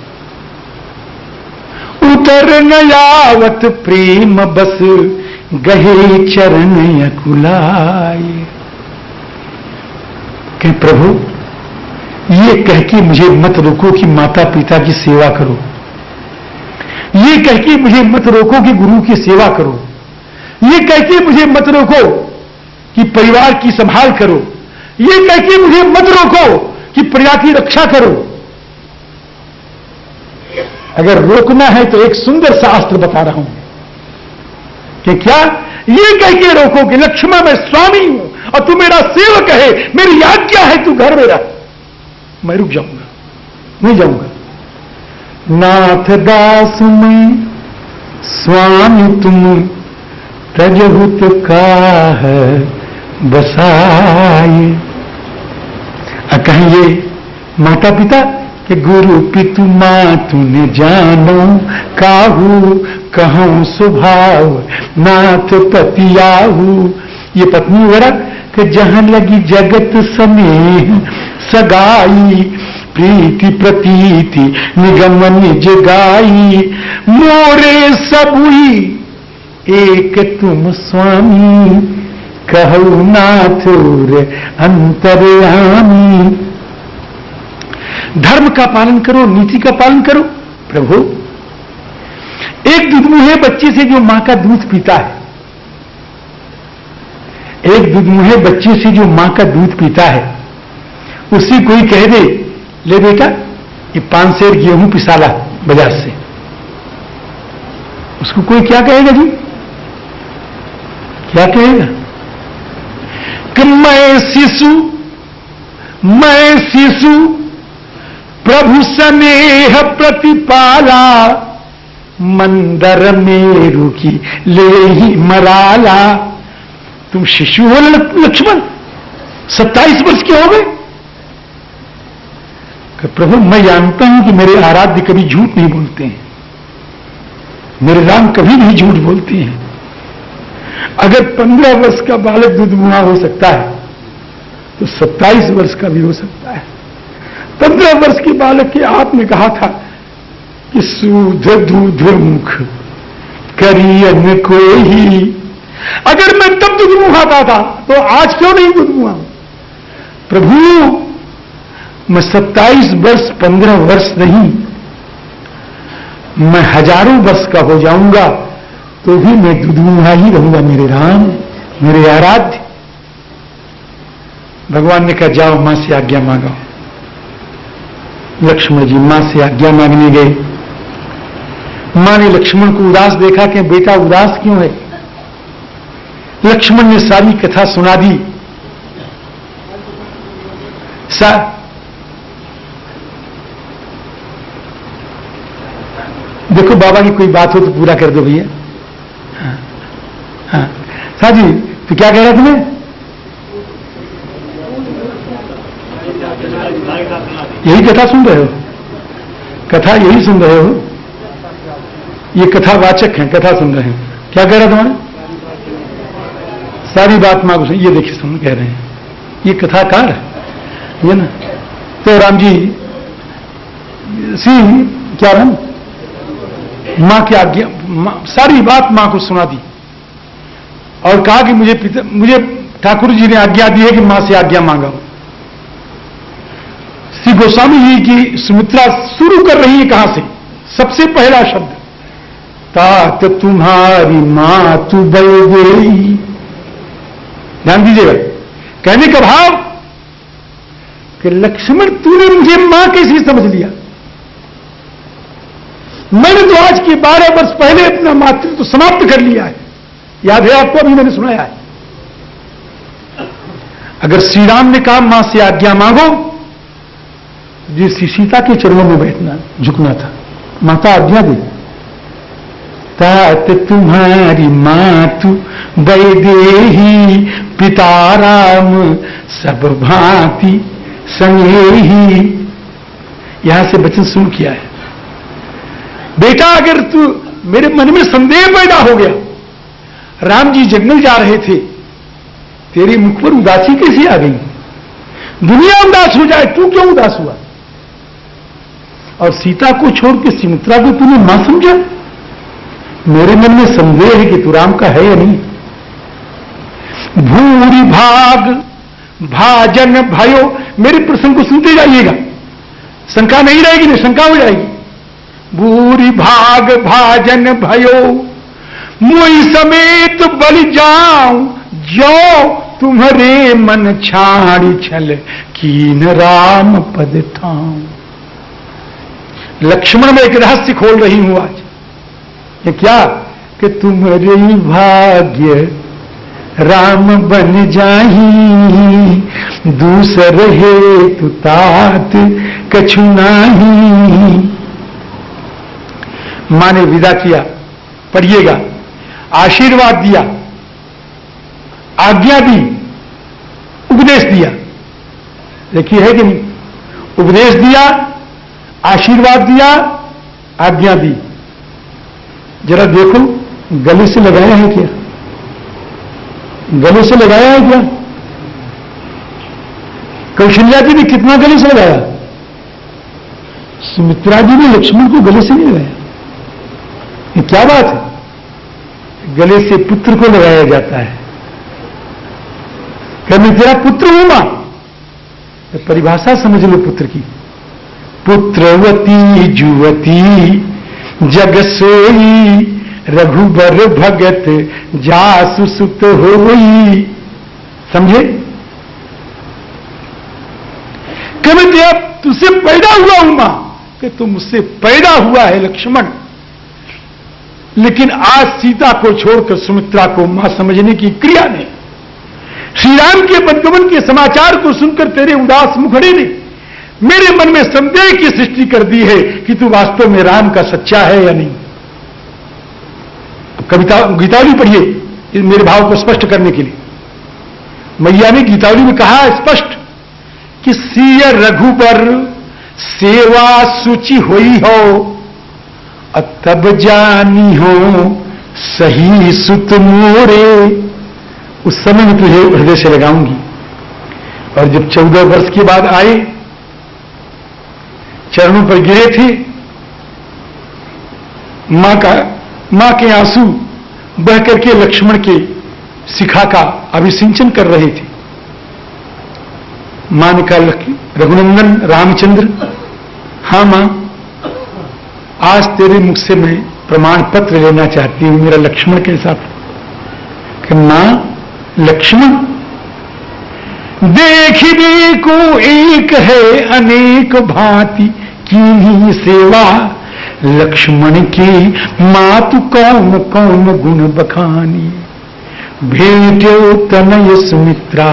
उतर न यावत प्रेम बस गहे चरण अकुलाए। कि प्रभु ये कह के मुझे मत रोको कि माता पिता की सेवा करो, ये कह के मुझे मत रोको कि गुरु की सेवा करो, ये कह के मुझे मत रोको कि परिवार की संभाल करो, ये कह के मुझे मत रोको कि प्रजा की रक्षा करो। अगर रोकना है तो एक सुंदर शास्त्र बता रहा हूं कि क्या, ये कह के रोको कि लक्ष्मण मैं स्वामी हूं और तू मेरा सेवक है, मेरी आज्ञा है तू घर में रह। मैं रुक जाऊंगा, नहीं जाऊंगा। नाथ दास मैं स्वामी तुम तजहुत काह बसाए। कहेंगे माता पिता कि गुरु पितु मातु ने जानो काहू कहूं स्वभाव नाथ पतियाहू। ये पत्नी वगैरह कि जहां लगी जगत स्नेह सगाई, प्रीति प्रतीति निगम निज गाई। मोरे सबुई एक तुम स्वामी, कहु नाथुर अंतर्यामी। धर्म का पालन करो, नीति का पालन करो। प्रभु एक दुधमुहे बच्चे से जो मां का दूध पीता है, एक दुधमुहे बच्चे से जो मां का दूध पीता है, उससे कोई कह दे ले बेटा ये 5 सेर गेहूं पिसाला बाजार से, उसको कोई क्या कहेगा जी? क्या कहेगा कि मैं शिशु प्रभु स्नेह प्रतिपाला, मंदर मेरु की ले ही मराला। तुम शिशु हो लक्ष्मण, 27 वर्ष के हो गए। प्रभु मैं जानता हूं कि मेरे आराध्य कभी झूठ नहीं बोलते हैं, मेरे राम कभी नहीं झूठ बोलते हैं। अगर 15 वर्ष का बालक दुधमुहा हो सकता है तो 27 वर्ष का भी हो सकता है। 15 वर्ष के बालक के आपने कहा था कि सूध दूध मुख करियन कोई। अगर मैं तब दुधमुहा था तो आज क्यों नहीं दुधमुहा? प्रभु मैं 27 वर्ष 15 वर्ष नहीं, मैं हजारों वर्ष का हो जाऊंगा तो भी मैं दुधमुहा ही रहूंगा मेरे राम, मेरे आराध्य। भगवान ने कहा जाओ मां से आज्ञा मांगो। लक्ष्मण जी मां से आज्ञा मांगने गए। मां ने लक्ष्मण को उदास देखा कि बेटा उदास क्यों है? लक्ष्मण ने सारी कथा सुना दी। देखो बाबा की कोई बात हो तो पूरा कर दो भैया। हाँ साजी तो क्या कह रहा तुम्हें? यही कथा सुन रहे हो? कथा यही सुन रहे हो? ये कथावाचक हैं, कथा सुन रहे हैं। क्या कह रहा तुम्हारे? सारी बात मां को ये देखिए सुन कह रहे हैं, ये कथाकार है ये ना। तो राम जी क्या राम मां की आज्ञा, सारी बात मां को सुना दी और कहा कि मुझे ठाकुर जी ने आज्ञा दी है कि मां से आज्ञा मांगा। श्री गोस्वामी जी की सुमित्रा शुरू कर रही है कहां से? सबसे पहला शब्द तात तुम्हारी मां तू बल गई। ध्यान दीजिएगा, कहने का भाव कि लक्ष्मण तूने मुझे मां कैसे समझ लिया? मैंने तो आज के 12 वर्ष पहले अपना मातृत्व समाप्त कर लिया है। याद है आपको? अभी मैंने सुनाया है। अगर श्री राम ने कहा मां से आज्ञा मांगो, जी सीता के चरणों में बैठना, झुकना था। माता आज्ञा दे। तात तुम्हारी मातु वैदेही, पिता राम सब भांति संगेही। यहां से वचन शुरू किया है। बेटा, अगर तू, मेरे मन में संदेह पैदा हो गया, राम जी जंगल जा रहे थे, तेरे मुख पर उदासी कैसी आ गई? दुनिया उदास हो जाए, तू क्यों उदास हुआ? और सीता को छोड़ के सुमित्रा को तूने मां समझा? मेरे मन में संदेह है कि तू राम का है या नहीं। भूरि भाग भाजन भयो, मेरे प्रसंग को सुनते जाइएगा, शंका नहीं रहेगी, नहीं शंका हो जाएगी। भूरि भाग भाजन भयो, मुई समेत बलि जाऊं, जो तुम्हारे मन छाड़ी छल कीन राम पद ठाऊं। लक्ष्मण में एक रहस्य खोल रही हूं आज। ये क्या? कि तुम्हारे भाग्य राम बन जाही, दूसर है तु तात कछु नाही। मां ने विदा किया, पढ़िएगा, आशीर्वाद दिया, आज्ञा दी, उपदेश दिया। देखिए है कि नहीं? उपदेश दिया, आशीर्वाद दिया, आज्ञा दी। जरा देखो, गले से लगाया है क्या? गले से लगाया है क्या? कौशल्या जी ने कितना गले से लगाया? सुमित्रा जी ने लक्ष्मण को गले से नहीं लगाया। ये क्या बात है? गले से पुत्र को लगाया जाता है। क्या मैं तेरा पुत्र हूं मां? परिभाषा समझ लो पुत्र की। पुत्रवती जुवती जग सोई, रघुबर भगत जासु सुत होई। समझे? कभी तेरा तुझसे पैदा हुआ हूं मां, कि तुम मुझसे पैदा हुआ है लक्ष्मण। लेकिन आज सीता को छोड़कर सुमित्रा को मां समझने की क्रिया ने, श्री राम के पदगमन के समाचार को सुनकर तेरे उदास मुखड़े ने मेरे मन में संदेह की सृष्टि कर दी है कि तू वास्तव में राम का सच्चा है या नहीं। कविता गीतावली पढ़िए मेरे भाव को स्पष्ट करने के लिए। मैया ने गीतावली में कहा स्पष्ट कि सिय रघुबर सेवा सूची हुई हो, तब जानी हो सही सुत मोरे। उस समय में तुझे हृदय से लगाऊंगी। और जब 14 वर्ष के बाद आए, चरणों पर गिरे थे, मां के आंसू बह करके लक्ष्मण के शिखा का अभिसिंचन कर रहे थे। मां ने कहा, रघुनंदन रामचंद्र, हां मां, आज तेरे मुख से मैं प्रमाण पत्र लेना चाहती हूं मेरा लक्ष्मण के साथ। कि मां, लक्ष्मण देखने को एक है अनेक भांति की सेवा, लक्ष्मण की मातु कौन कौन गुण बखानी, भेटो तनय सुमित्रा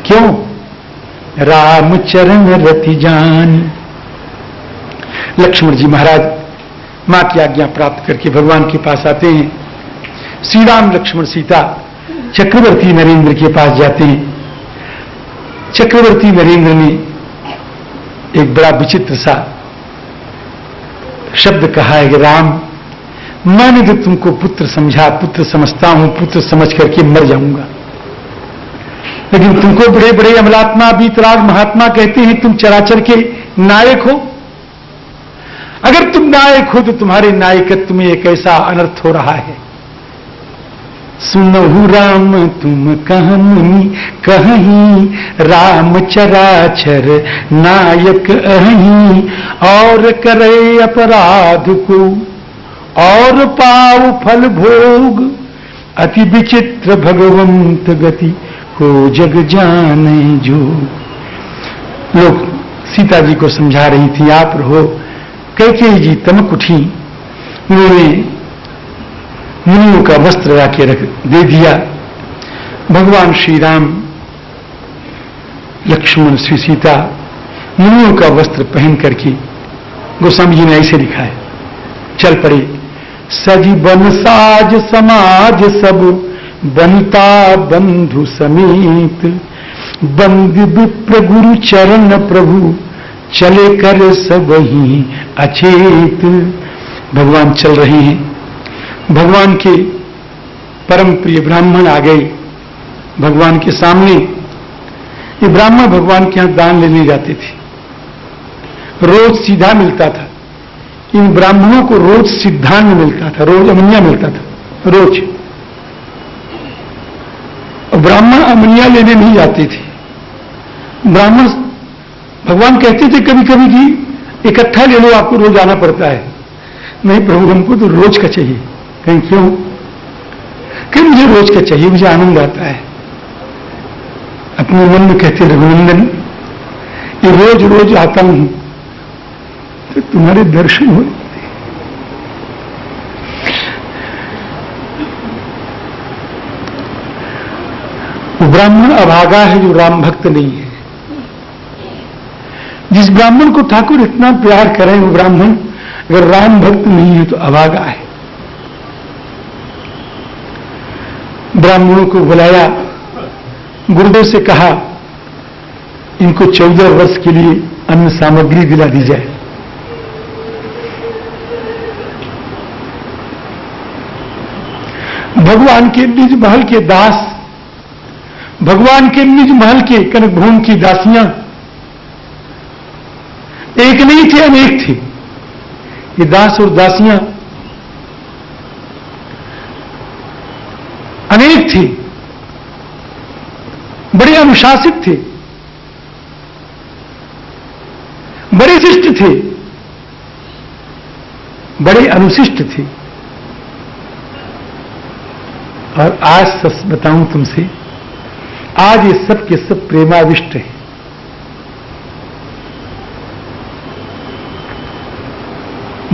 क्यों राम चरण रति जानी। लक्ष्मण जी महाराज मां की आज्ञा प्राप्त करके भगवान के पास आते हैं। श्री राम लक्ष्मण सीता चक्रवर्ती नरेंद्र के पास जाते हैं। चक्रवर्ती नरेंद्र ने एक बड़ा विचित्र सा शब्द कहा है कि राम, मैंने तो तुमको पुत्र समझा, पुत्र समझता हूं, पुत्र समझ करके मर जाऊंगा, लेकिन तुमको बड़े बड़े अमलात्मा बीतराग महात्मा कहते हैं तुम चराचर के नायक हो। अगर तुम नायक हो तो तुम्हारे नायकत्व में एक ऐसा अनर्थ हो रहा है। सुनहु राम तुम कहनी कहीं, राम चराचर नायक अहीं, और करे अपराध को और पाव फल भोग, अति विचित्र भगवंत गति को जग जाने जो। लोग सीता जी को समझा रही थी, आप रहो कैकेयी जी तमक उठी, उन्होंने मुनियों का वस्त्र लाके रख दे दिया। भगवान श्री राम, लक्ष्मण, श्री सीता मुनियों का वस्त्र पहन करके, गोस्वामी जी ने ऐसे लिखा है, चल पड़े। सजीवन साज समाज सब बनता बंधु समेत, बंद विप्र गुरु चरण प्रभु चले कर सब ही अचेत। भगवान चल रहे हैं, भगवान के परम प्रिय ब्राह्मण आ गए भगवान के सामने। ये ब्राह्मण भगवान के यहां दान लेने जाते थे, रोज सीधा मिलता था। इन ब्राह्मणों को रोज सिद्धांत मिलता था, रोज अमनिया मिलता था, रोज। ब्राह्मण अमनिया लेने नहीं जाते थे। ब्राह्मण, भगवान कहते थे कभी कभी कि इकट्ठा ले लो, आपको रोज आना पड़ता है। नहीं प्रभु, हमको तो रोज का चाहिए। कहीं क्यों? कि मुझे रोज का चाहिए, मुझे आनंद आता है। अपने मन में कहते रघुनंदन, ये रोज रोज आता हूं तो तुम्हारे दर्शन हो। वो ब्राह्मण अभागा है जो राम भक्त नहीं है। जिस ब्राह्मण को ठाकुर इतना प्यार करें, वो ब्राह्मण अगर राम भक्त नहीं है तो अभागा है। ब्राह्मणों को बुलाया, गुरुदेव से कहा इनको 14 वर्ष के लिए अन्न सामग्री दिला दी जाए। भगवान के निज महल के दास, भगवान के निज महल के कनक भवन की दासियां एक नहीं थे, अनेक थे। ये दास और दासियां अनेक थे, बड़े अनुशासित थे, बड़े शिष्ट थे, बड़े अनुशिष्ट थे। और आज सच बताऊं तुमसे, आज ये सब के सब प्रेमाविष्ट हैं।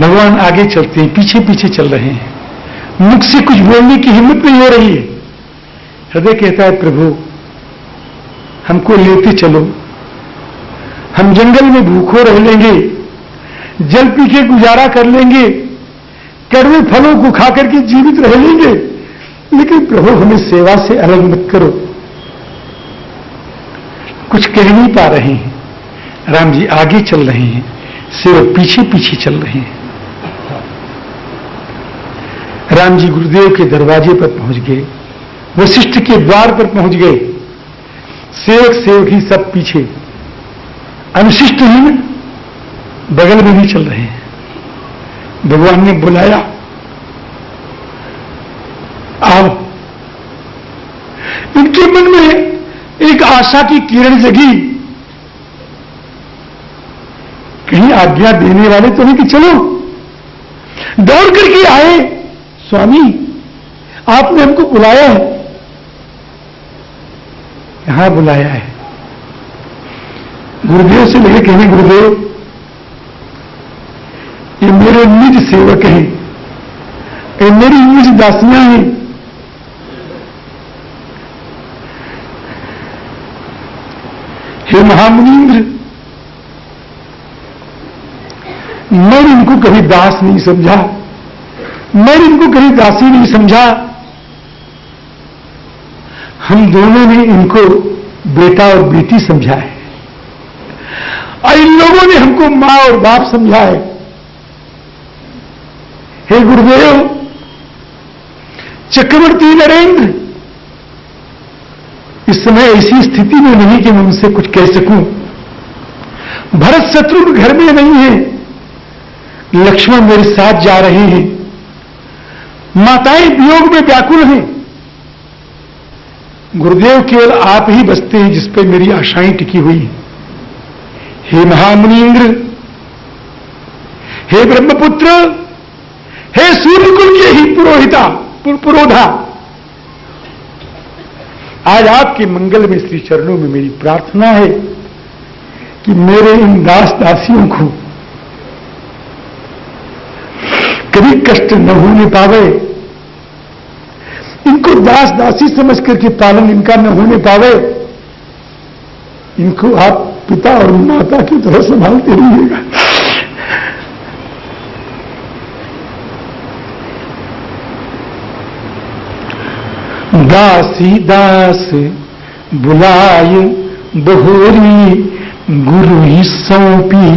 भगवान आगे चलते हैं, पीछे पीछे चल रहे हैं। मुख से कुछ बोलने की हिम्मत नहीं हो रही है। हृदय कहता है प्रभु हमको लेते चलो, हम जंगल में भूखों रह लेंगे, जल पी के गुजारा कर लेंगे, कड़वे फलों को खाकर के जीवित रह लेंगे, लेकिन प्रभु हमें सेवा से अलग मत करो। कुछ कह नहीं पा रहे हैं। राम जी आगे चल रहे हैं, सेवक पीछे पीछे चल रहे हैं। राम जी गुरुदेव के दरवाजे पर पहुंच गए, वशिष्ठ के द्वार पर पहुंच गए। सेवक सेवक ही सब पीछे, अनुशिष्ट ही बगल में भी चल रहे हैं। भगवान ने बुलाया, आओ। इनके मन में एक आशा की किरण जगी, कहीं आज्ञा देने वाले तो नहीं कि चलो। दौड़ करके आए, स्वामी आपने हमको बुलाया है। यहां बुलाया है। गुरुदेव से लेके कहने, गुरुदेव ये मेरे निज सेवक हैं, ये मेरी निज दासियां हैं। हे महामुनीन्द्र, मैं इनको कभी दास नहीं समझा, मैं इनको कभी दासी नहीं समझा। हम दोनों ने इनको बेटा और बेटी समझा है, और इन लोगों ने हमको मां और बाप समझा है। हे गुरुदेव, चक्रवर्ती नरेंद्र इस समय ऐसी स्थिति में नहीं कि मैं उनसे कुछ कह सकूं। भरत शत्रुघ्न घर में नहीं है, लक्ष्मण मेरे साथ जा रहे हैं, माताएं वियोग में व्याकुल हैं। गुरुदेव केवल आप ही बचते हैं जिस पर मेरी आशाएं टिकी हुई हैं। हे महामुनीन्द्र, हे ब्रह्मपुत्र, हे सूर्यकुल के ही पुरोधा, आज आपके मंगल में श्री चरणों में मेरी प्रार्थना है कि मेरे इन दास दासियों को कभी कष्ट न होने पावे, इनको दास दासी समझ करके पालन इनका न होने पावे, इनको आप पिता और माता की तरह संभालते रहिएगा। दासी दास बुलाए बहोरी, गुरु ही सौंपी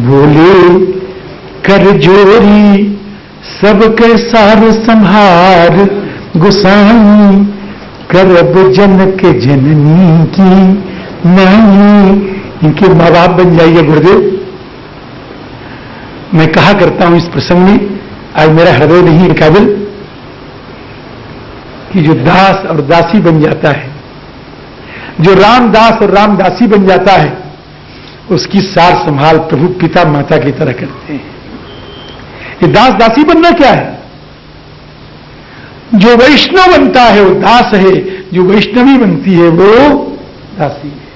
बोले कर जोरी, सबके सार संभार गुसाई, करब जनक जननी की नहीं। इनके माँ बाप बन जाइए गुरुदेव। मैं कहा करता हूं इस प्रसंग में, आज मेरा हृदय नहीं है काबिल, कि जो दास और दासी बन जाता है, जो रामदास और रामदासी बन जाता है, उसकी सार संभाल प्रभु पिता माता की तरह करते हैं। ये दास दासी बनना क्या है? जो वैष्णव बनता है वो दास है, जो वैष्णवी बनती है वो दासी है।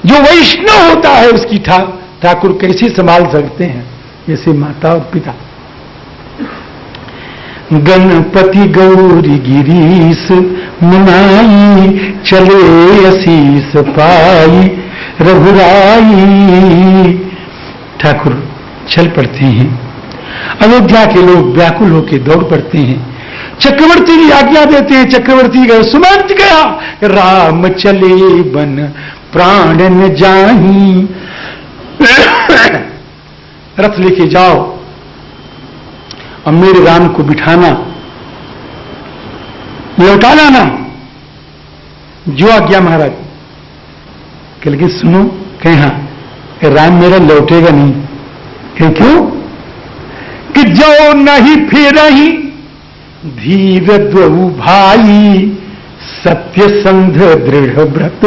जो वैष्णव होता है उसकी ठाकुर कैसे संभाल सकते हैं? जैसे माता और पिता। गणपति गौरी गिरीश मनाई, चले असीस पाई रघुराई। ठाकुर चल पड़ते हैं, अयोध्या के लोग व्याकुल होकर दौड़ पड़ते हैं, चक्रवर्ती की आज्ञा देते हैं। चक्रवर्ती गए, सुमंत गया, राम चले बन प्राण न जाही। रथ लेके जाओ और मेरे राम को बिठाना, लौटा लाना। जो आज्ञा महाराज। कल के सुनो, कहे हाँ राम मेरा लौटेगा नहीं। कहे क्यों? कि जो नहीं फिर ही धीर द्वऊ भाई, सत्य संध दृढ़ व्रत।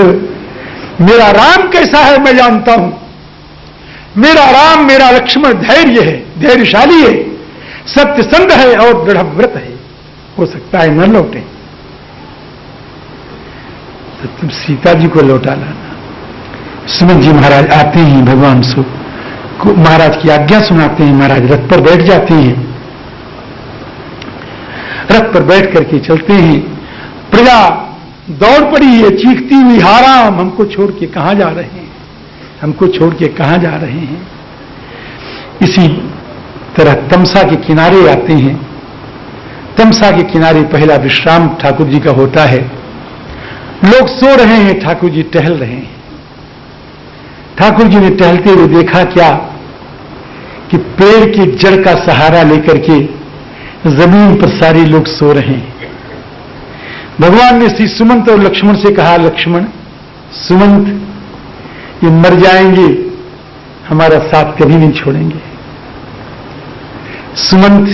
मेरा राम कैसा है मैं जानता हूं। मेरा राम, मेरा लक्ष्मण धैर्य है, धैर्यशाली है, सत्य संध है और दृढ़ व्रत है। हो सकता है न लौटे तो तुम सीता जी को लौटा लाना। सुमन जी महाराज आते हैं, भगवान को महाराज की आज्ञा सुनाते हैं। महाराज रथ पर बैठ जाते हैं, रथ पर बैठ करके चलते हैं। प्रजा दौड़ पड़ी है, चीखती हुई, हाराम हमको छोड़ के कहां जा रहे हैं, हमको छोड़ के कहां जा रहे हैं। इसी तरह तमसा के किनारे आते हैं। तमसा के किनारे पहला विश्राम ठाकुर जी का होता है। लोग सो रहे हैं, ठाकुर जी टहल रहे हैं। ठाकुर जी ने टहलते हुए देखा क्या कि पेड़ की जड़ का सहारा लेकर के जमीन पर सारे लोग सो रहे हैं। भगवान ने श्री सुमंत और लक्ष्मण से कहा, लक्ष्मण सुमंत ये मर जाएंगे, हमारा साथ कभी नहीं छोड़ेंगे। सुमंत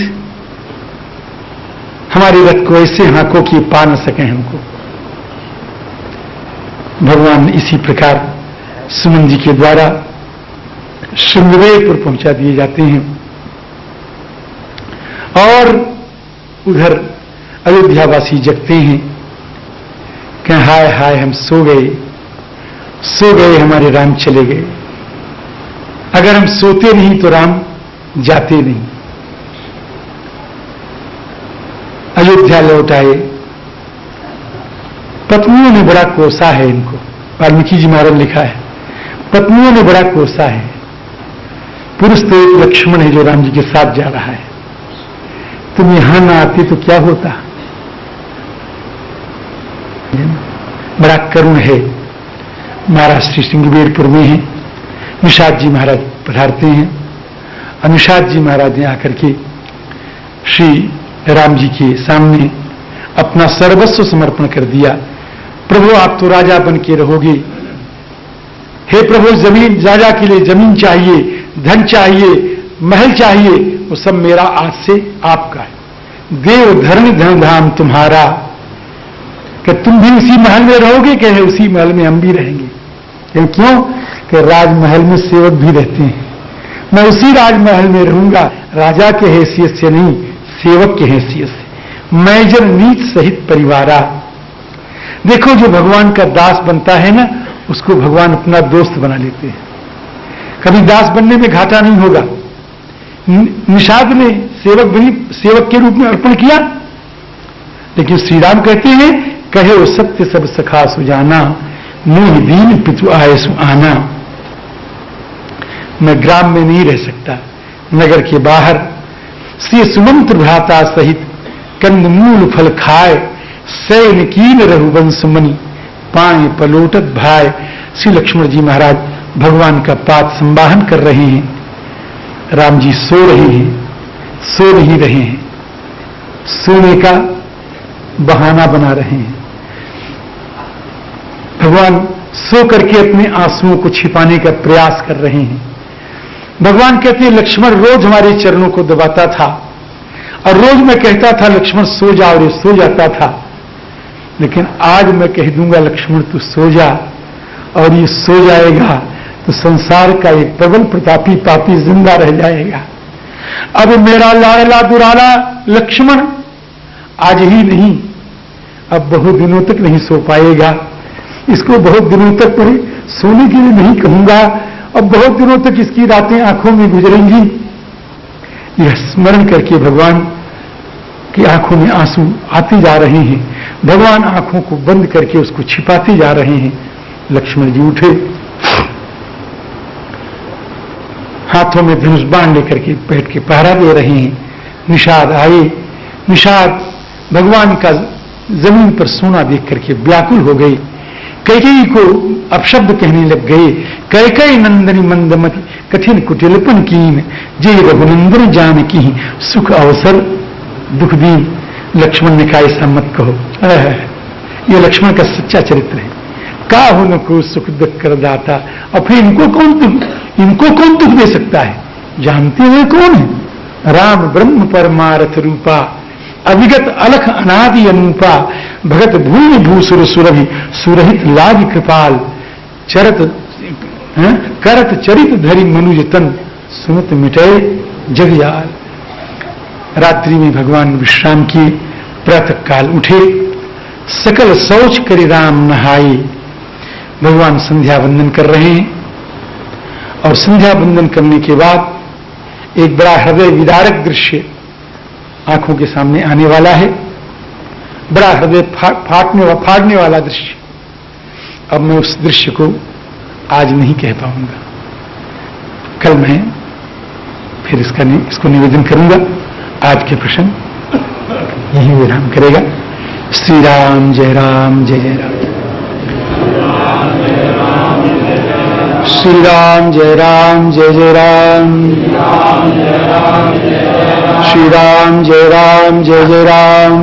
हमारे रथ को ऐसे हांकों की पा न सके हमको। भगवान इसी प्रकार सुमन जी के द्वारा श्रृंगवेरपुर पहुंचा दिए जाते हैं। और उधर अयोध्यावासी जगते हैं कि हाय हाय हम सो गए, हमारे राम चले गए। अगर हम सोते नहीं तो राम जाते नहीं। अयोध्या लौट आए। पत्नियों ने बड़ा कोसा है इनको। वाल्मीकि जी महाराज लिखा है, पत्नियों ने बड़ा कोसा है। पुरुष तो एक लक्ष्मण है जो राम जी के साथ जा रहा है। तुम यहां ना आते तो क्या होता। बड़ा करुण है। महाराज श्री श्रृंगवेरपुर में है। निषाद जी महाराज पधारते हैं। और निषाद जी महाराज ने आकर के श्री राम जी के सामने अपना सर्वस्व समर्पण कर दिया। प्रभु आप तो राजा बन के रहोगे। हे प्रभु, जमीन राजा के लिए जमीन चाहिए, धन चाहिए, महल चाहिए, वो सब मेरा आज से आपका है। देव धरण धन धाम तुम्हारा। कि तुम भी उसी महल में रहोगे? कहे उसी महल में हम भी रहेंगे। क्यों? कि राजमहल में सेवक भी रहते हैं। मैं उसी राजमहल में रहूंगा, राजा के हैसियत से नहीं, सेवक के हैसियत से। मैं जन नीच सहित परिवारा। देखो, जो भगवान का दास बनता है ना, उसको भगवान अपना दोस्त बना लेते हैं। कभी दास बनने में घाटा नहीं होगा, निषाद ने सेवक के रूप में अर्पण किया। लेकिन श्री राम कहते हैं, कहे वो सत्य सब सखा सुजाना, मोह दीन पितु आए सु आना। मैं ग्राम में नहीं रह सकता, नगर के बाहर श्री सुमंत्र भ्राता सहित कंद मूल फल खाए, सैन कीन रघुवंश मणि पाए पलोटत भाई। श्री लक्ष्मण जी महाराज भगवान का पाद संवाहन कर रहे हैं, राम जी सो रहे हैं, सो नहीं रहे हैं, सोने का बहाना बना रहे हैं। भगवान सो करके अपने आंसुओं को छिपाने का प्रयास कर रहे हैं। भगवान कहते हैं, लक्ष्मण रोज हमारे चरणों को दबाता था और रोज मैं कहता था लक्ष्मण सो जा, और ये सो जाता था। लेकिन आज मैं कह दूंगा लक्ष्मण तू सो जा, और ये सो जाएगा तो संसार का एक प्रबल प्रतापी पापी जिंदा रह जाएगा। अब मेरा लाडला दुलारा लक्ष्मण आज ही नहीं, अब बहुत दिनों तक नहीं सो पाएगा। इसको बहुत दिनों तक सोने के लिए नहीं कहूंगा, अब बहुत दिनों तक इसकी रातें आंखों में गुजरेंगी। यह स्मरण करके भगवान की आंखों में आंसू आते जा रहे हैं। भगवान आंखों को बंद करके उसको छिपाते जा रहे हैं। लक्ष्मण जी उठे, हाथों में धनुष बाण लेकर के बैठ के पहरा दे रहे हैं। निषाद आए, निषाद भगवान का जमीन पर सोना देख करके व्याकुल हो गए। कैकेयी को अपशब्द कहने लग गए, कैकेयी नंदनी मंदमति कठिन कुटिलपन कीन, जय रघुनंदन जानकी सुख अवसर दुख दीन। लक्ष्मण ने कहा ऐसा मत कहो, यह लक्ष्मण का सच्चा चरित्र है। का हो न को सुख दुख कर दाता, और फिर इनको कौन दुख दे सकता है? जानते हुए कौन है? राम ब्रह्म परमारथ रूपा, अविगत अलख अनादि अनूपा, भगत भूमि भूसुर सुरभि सुरहित लाग कृपाल, चरत करत चरित धरि मनुज तन, सुनत मिटे जगयाल। रात्रि में भगवान विश्राम किए, प्रातः काल उठे, सकल शौच करि राम नहाए। भगवान संध्या वंदन कर रहे हैं, और संध्या वंदन करने के बाद एक बड़ा हृदय विदारक दृश्य आंखों के सामने आने वाला है। बड़ा हृदय फाड़ने वाला दृश्य। अब मैं उस दृश्य को आज नहीं कह पाऊंगा, कल मैं फिर इसको निवेदन करूंगा। आज के प्रसंग यही विराम करेगा। श्री राम जय राम जय जय राम। श्री राम जय राम जय जय राम। श्री राम जय राम जय जय राम।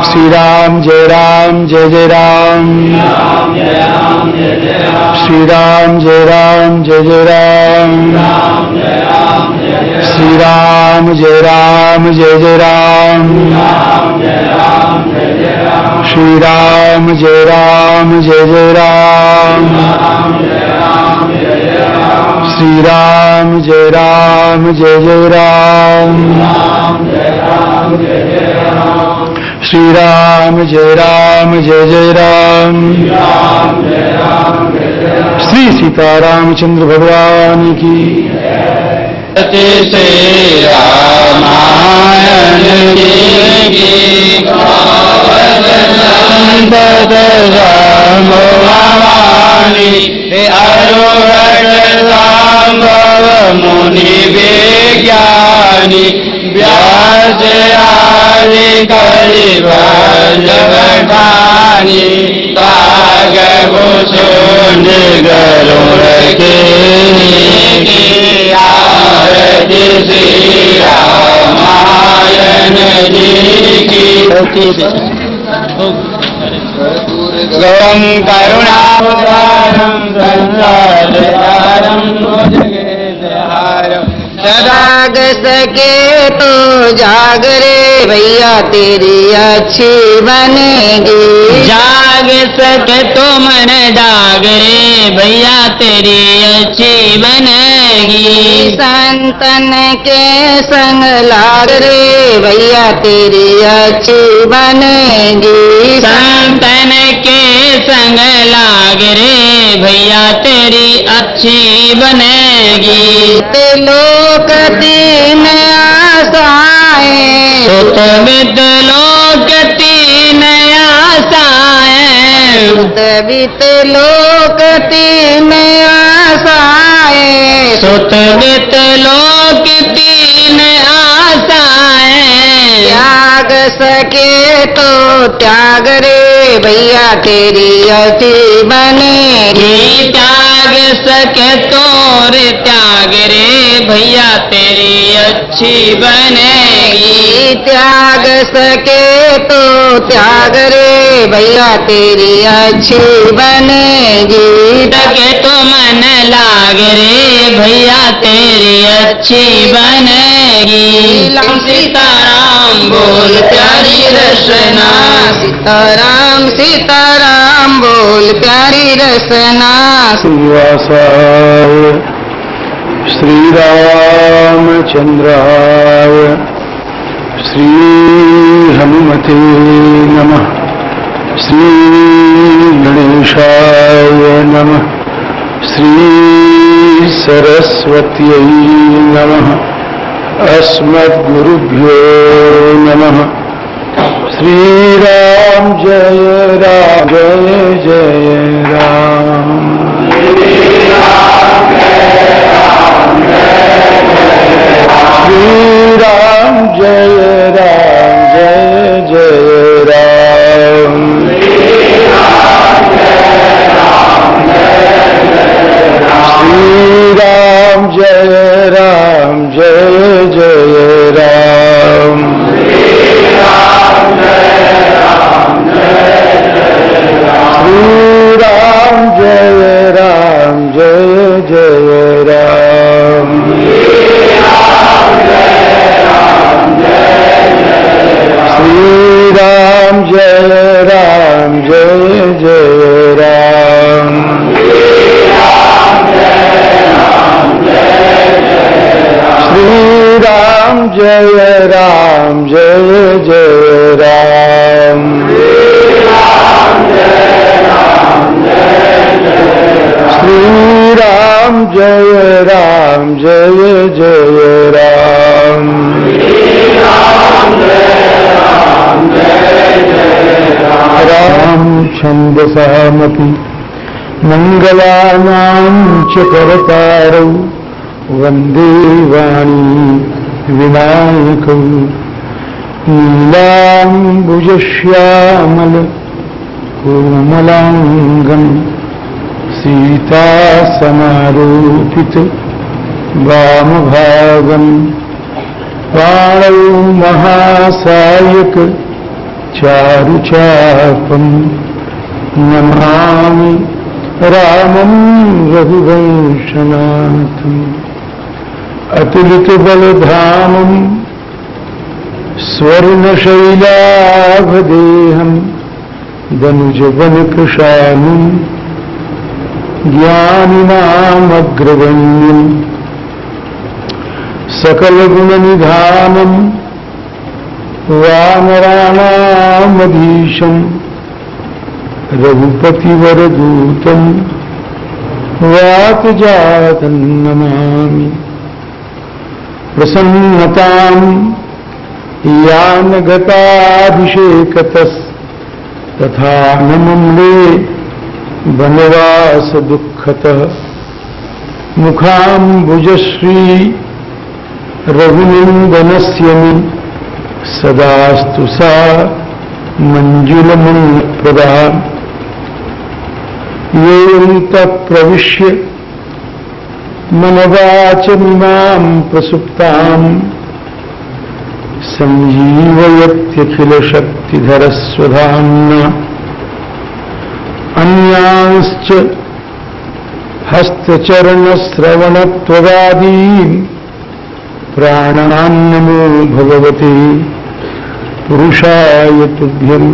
श्री राम जय राम जय जय राम। श्री राम जय राम जय जय राम। श्री राम जय राम जय जय राम। श्री राम जय राम जय जय राम। श्री राम जय राम जय जय राम। श्री राम जय राम जय जय राम। श्री सीतारामचंद्र भगवान की श्री रामायण की भवानी अरुण संभव मुनि विज्ञानी व्यास आदि करि बखानी ताग भूषण गरुड़ के आरती श्री रामायण जी की। गौरम करुणावतारम संसारसारम जगेशहारम। जाग सके तो जाग रे भैया तेरी अच्छी बनेगी। जाग सके तो मन जाग रे भैया तेरी अच्छी बनेगी। संतन के संग लाग रे भैया तेरी अच्छी बनेगी। संतन के संग लाग रे भैया तेरी अच्छी बनेगी। लोक तीन आशाएं, सुत वित लोक तीन आशाएं, सुत वित लोक तीन आशाएं, सुत वित लोक तीन आशाएं। त्याग सके तो त्याग रे भैया तेरी अति बनेगी। त्याग सके तो रे त्याग रे भैया तेरी अच्छी बनेगी। त्याग सके तो त्याग रे भैया तेरी अच्छी बनेगी। सके तो मन लाग रे भैया तेरी अच्छी बनेगी। सीताराम बोल प्यारी रसना, सीताराम सीताराम बोल प्यारी रसना। श्रीवासाय श्रीरामचंद्राय श्री हनुमते नमः। श्री गणेशाय नमः। श्री सरस्वत्यै नमः। अस्मद्गुरुभ्यो नमः। श्रीराम जय राम जय जय राम। श्रीराम जय राम जय जय राम। श्रीराम जय राम जय जय राम। श्रीराम जय राम जय जय राम। श्रीराम जय राम जय जय राम। श्रीराम जय राम जय जय राम। श्रीराम जय राम जय जय राम। राम छन्दसामपि मंगलानां च करतारौ वन्दे वाणी विनायकौ। नीलाम्बुजश्यामल कोमलाङ्गं सीतासमारोपित वामभागं। पाणौ महासायक चारुचापं नमामि रामं रघुवंशनाथम्। अतुलितबलधामं स्वर्णशैलाभदेहं दनुजवनकृशानुं ज्ञानिनामग्रगण्यं सकलगुणनिधानं वानराणामधीशं रघुपतिवरदूतं वातजातं नमामि। प्रसन्नतां यानगताभिषेकतस्तथा न मुम्ले वनवासदुःखतः। मुखाम्बुजश्री रघुनन्दनस्य मे सदास्तु सा मञ्जुलमन्त्रदा। योऽन्तः प्रविश्य मनवाचमिमां प्रसुप्तां सञ्जीवयत्यखिलशक्तिधरस्वधाम्ना। अन्यांश्च हस्तचरणश्रवणत्वदादीन् प्राणान्नमो भगवते पुरुषाय तुभ्यम्।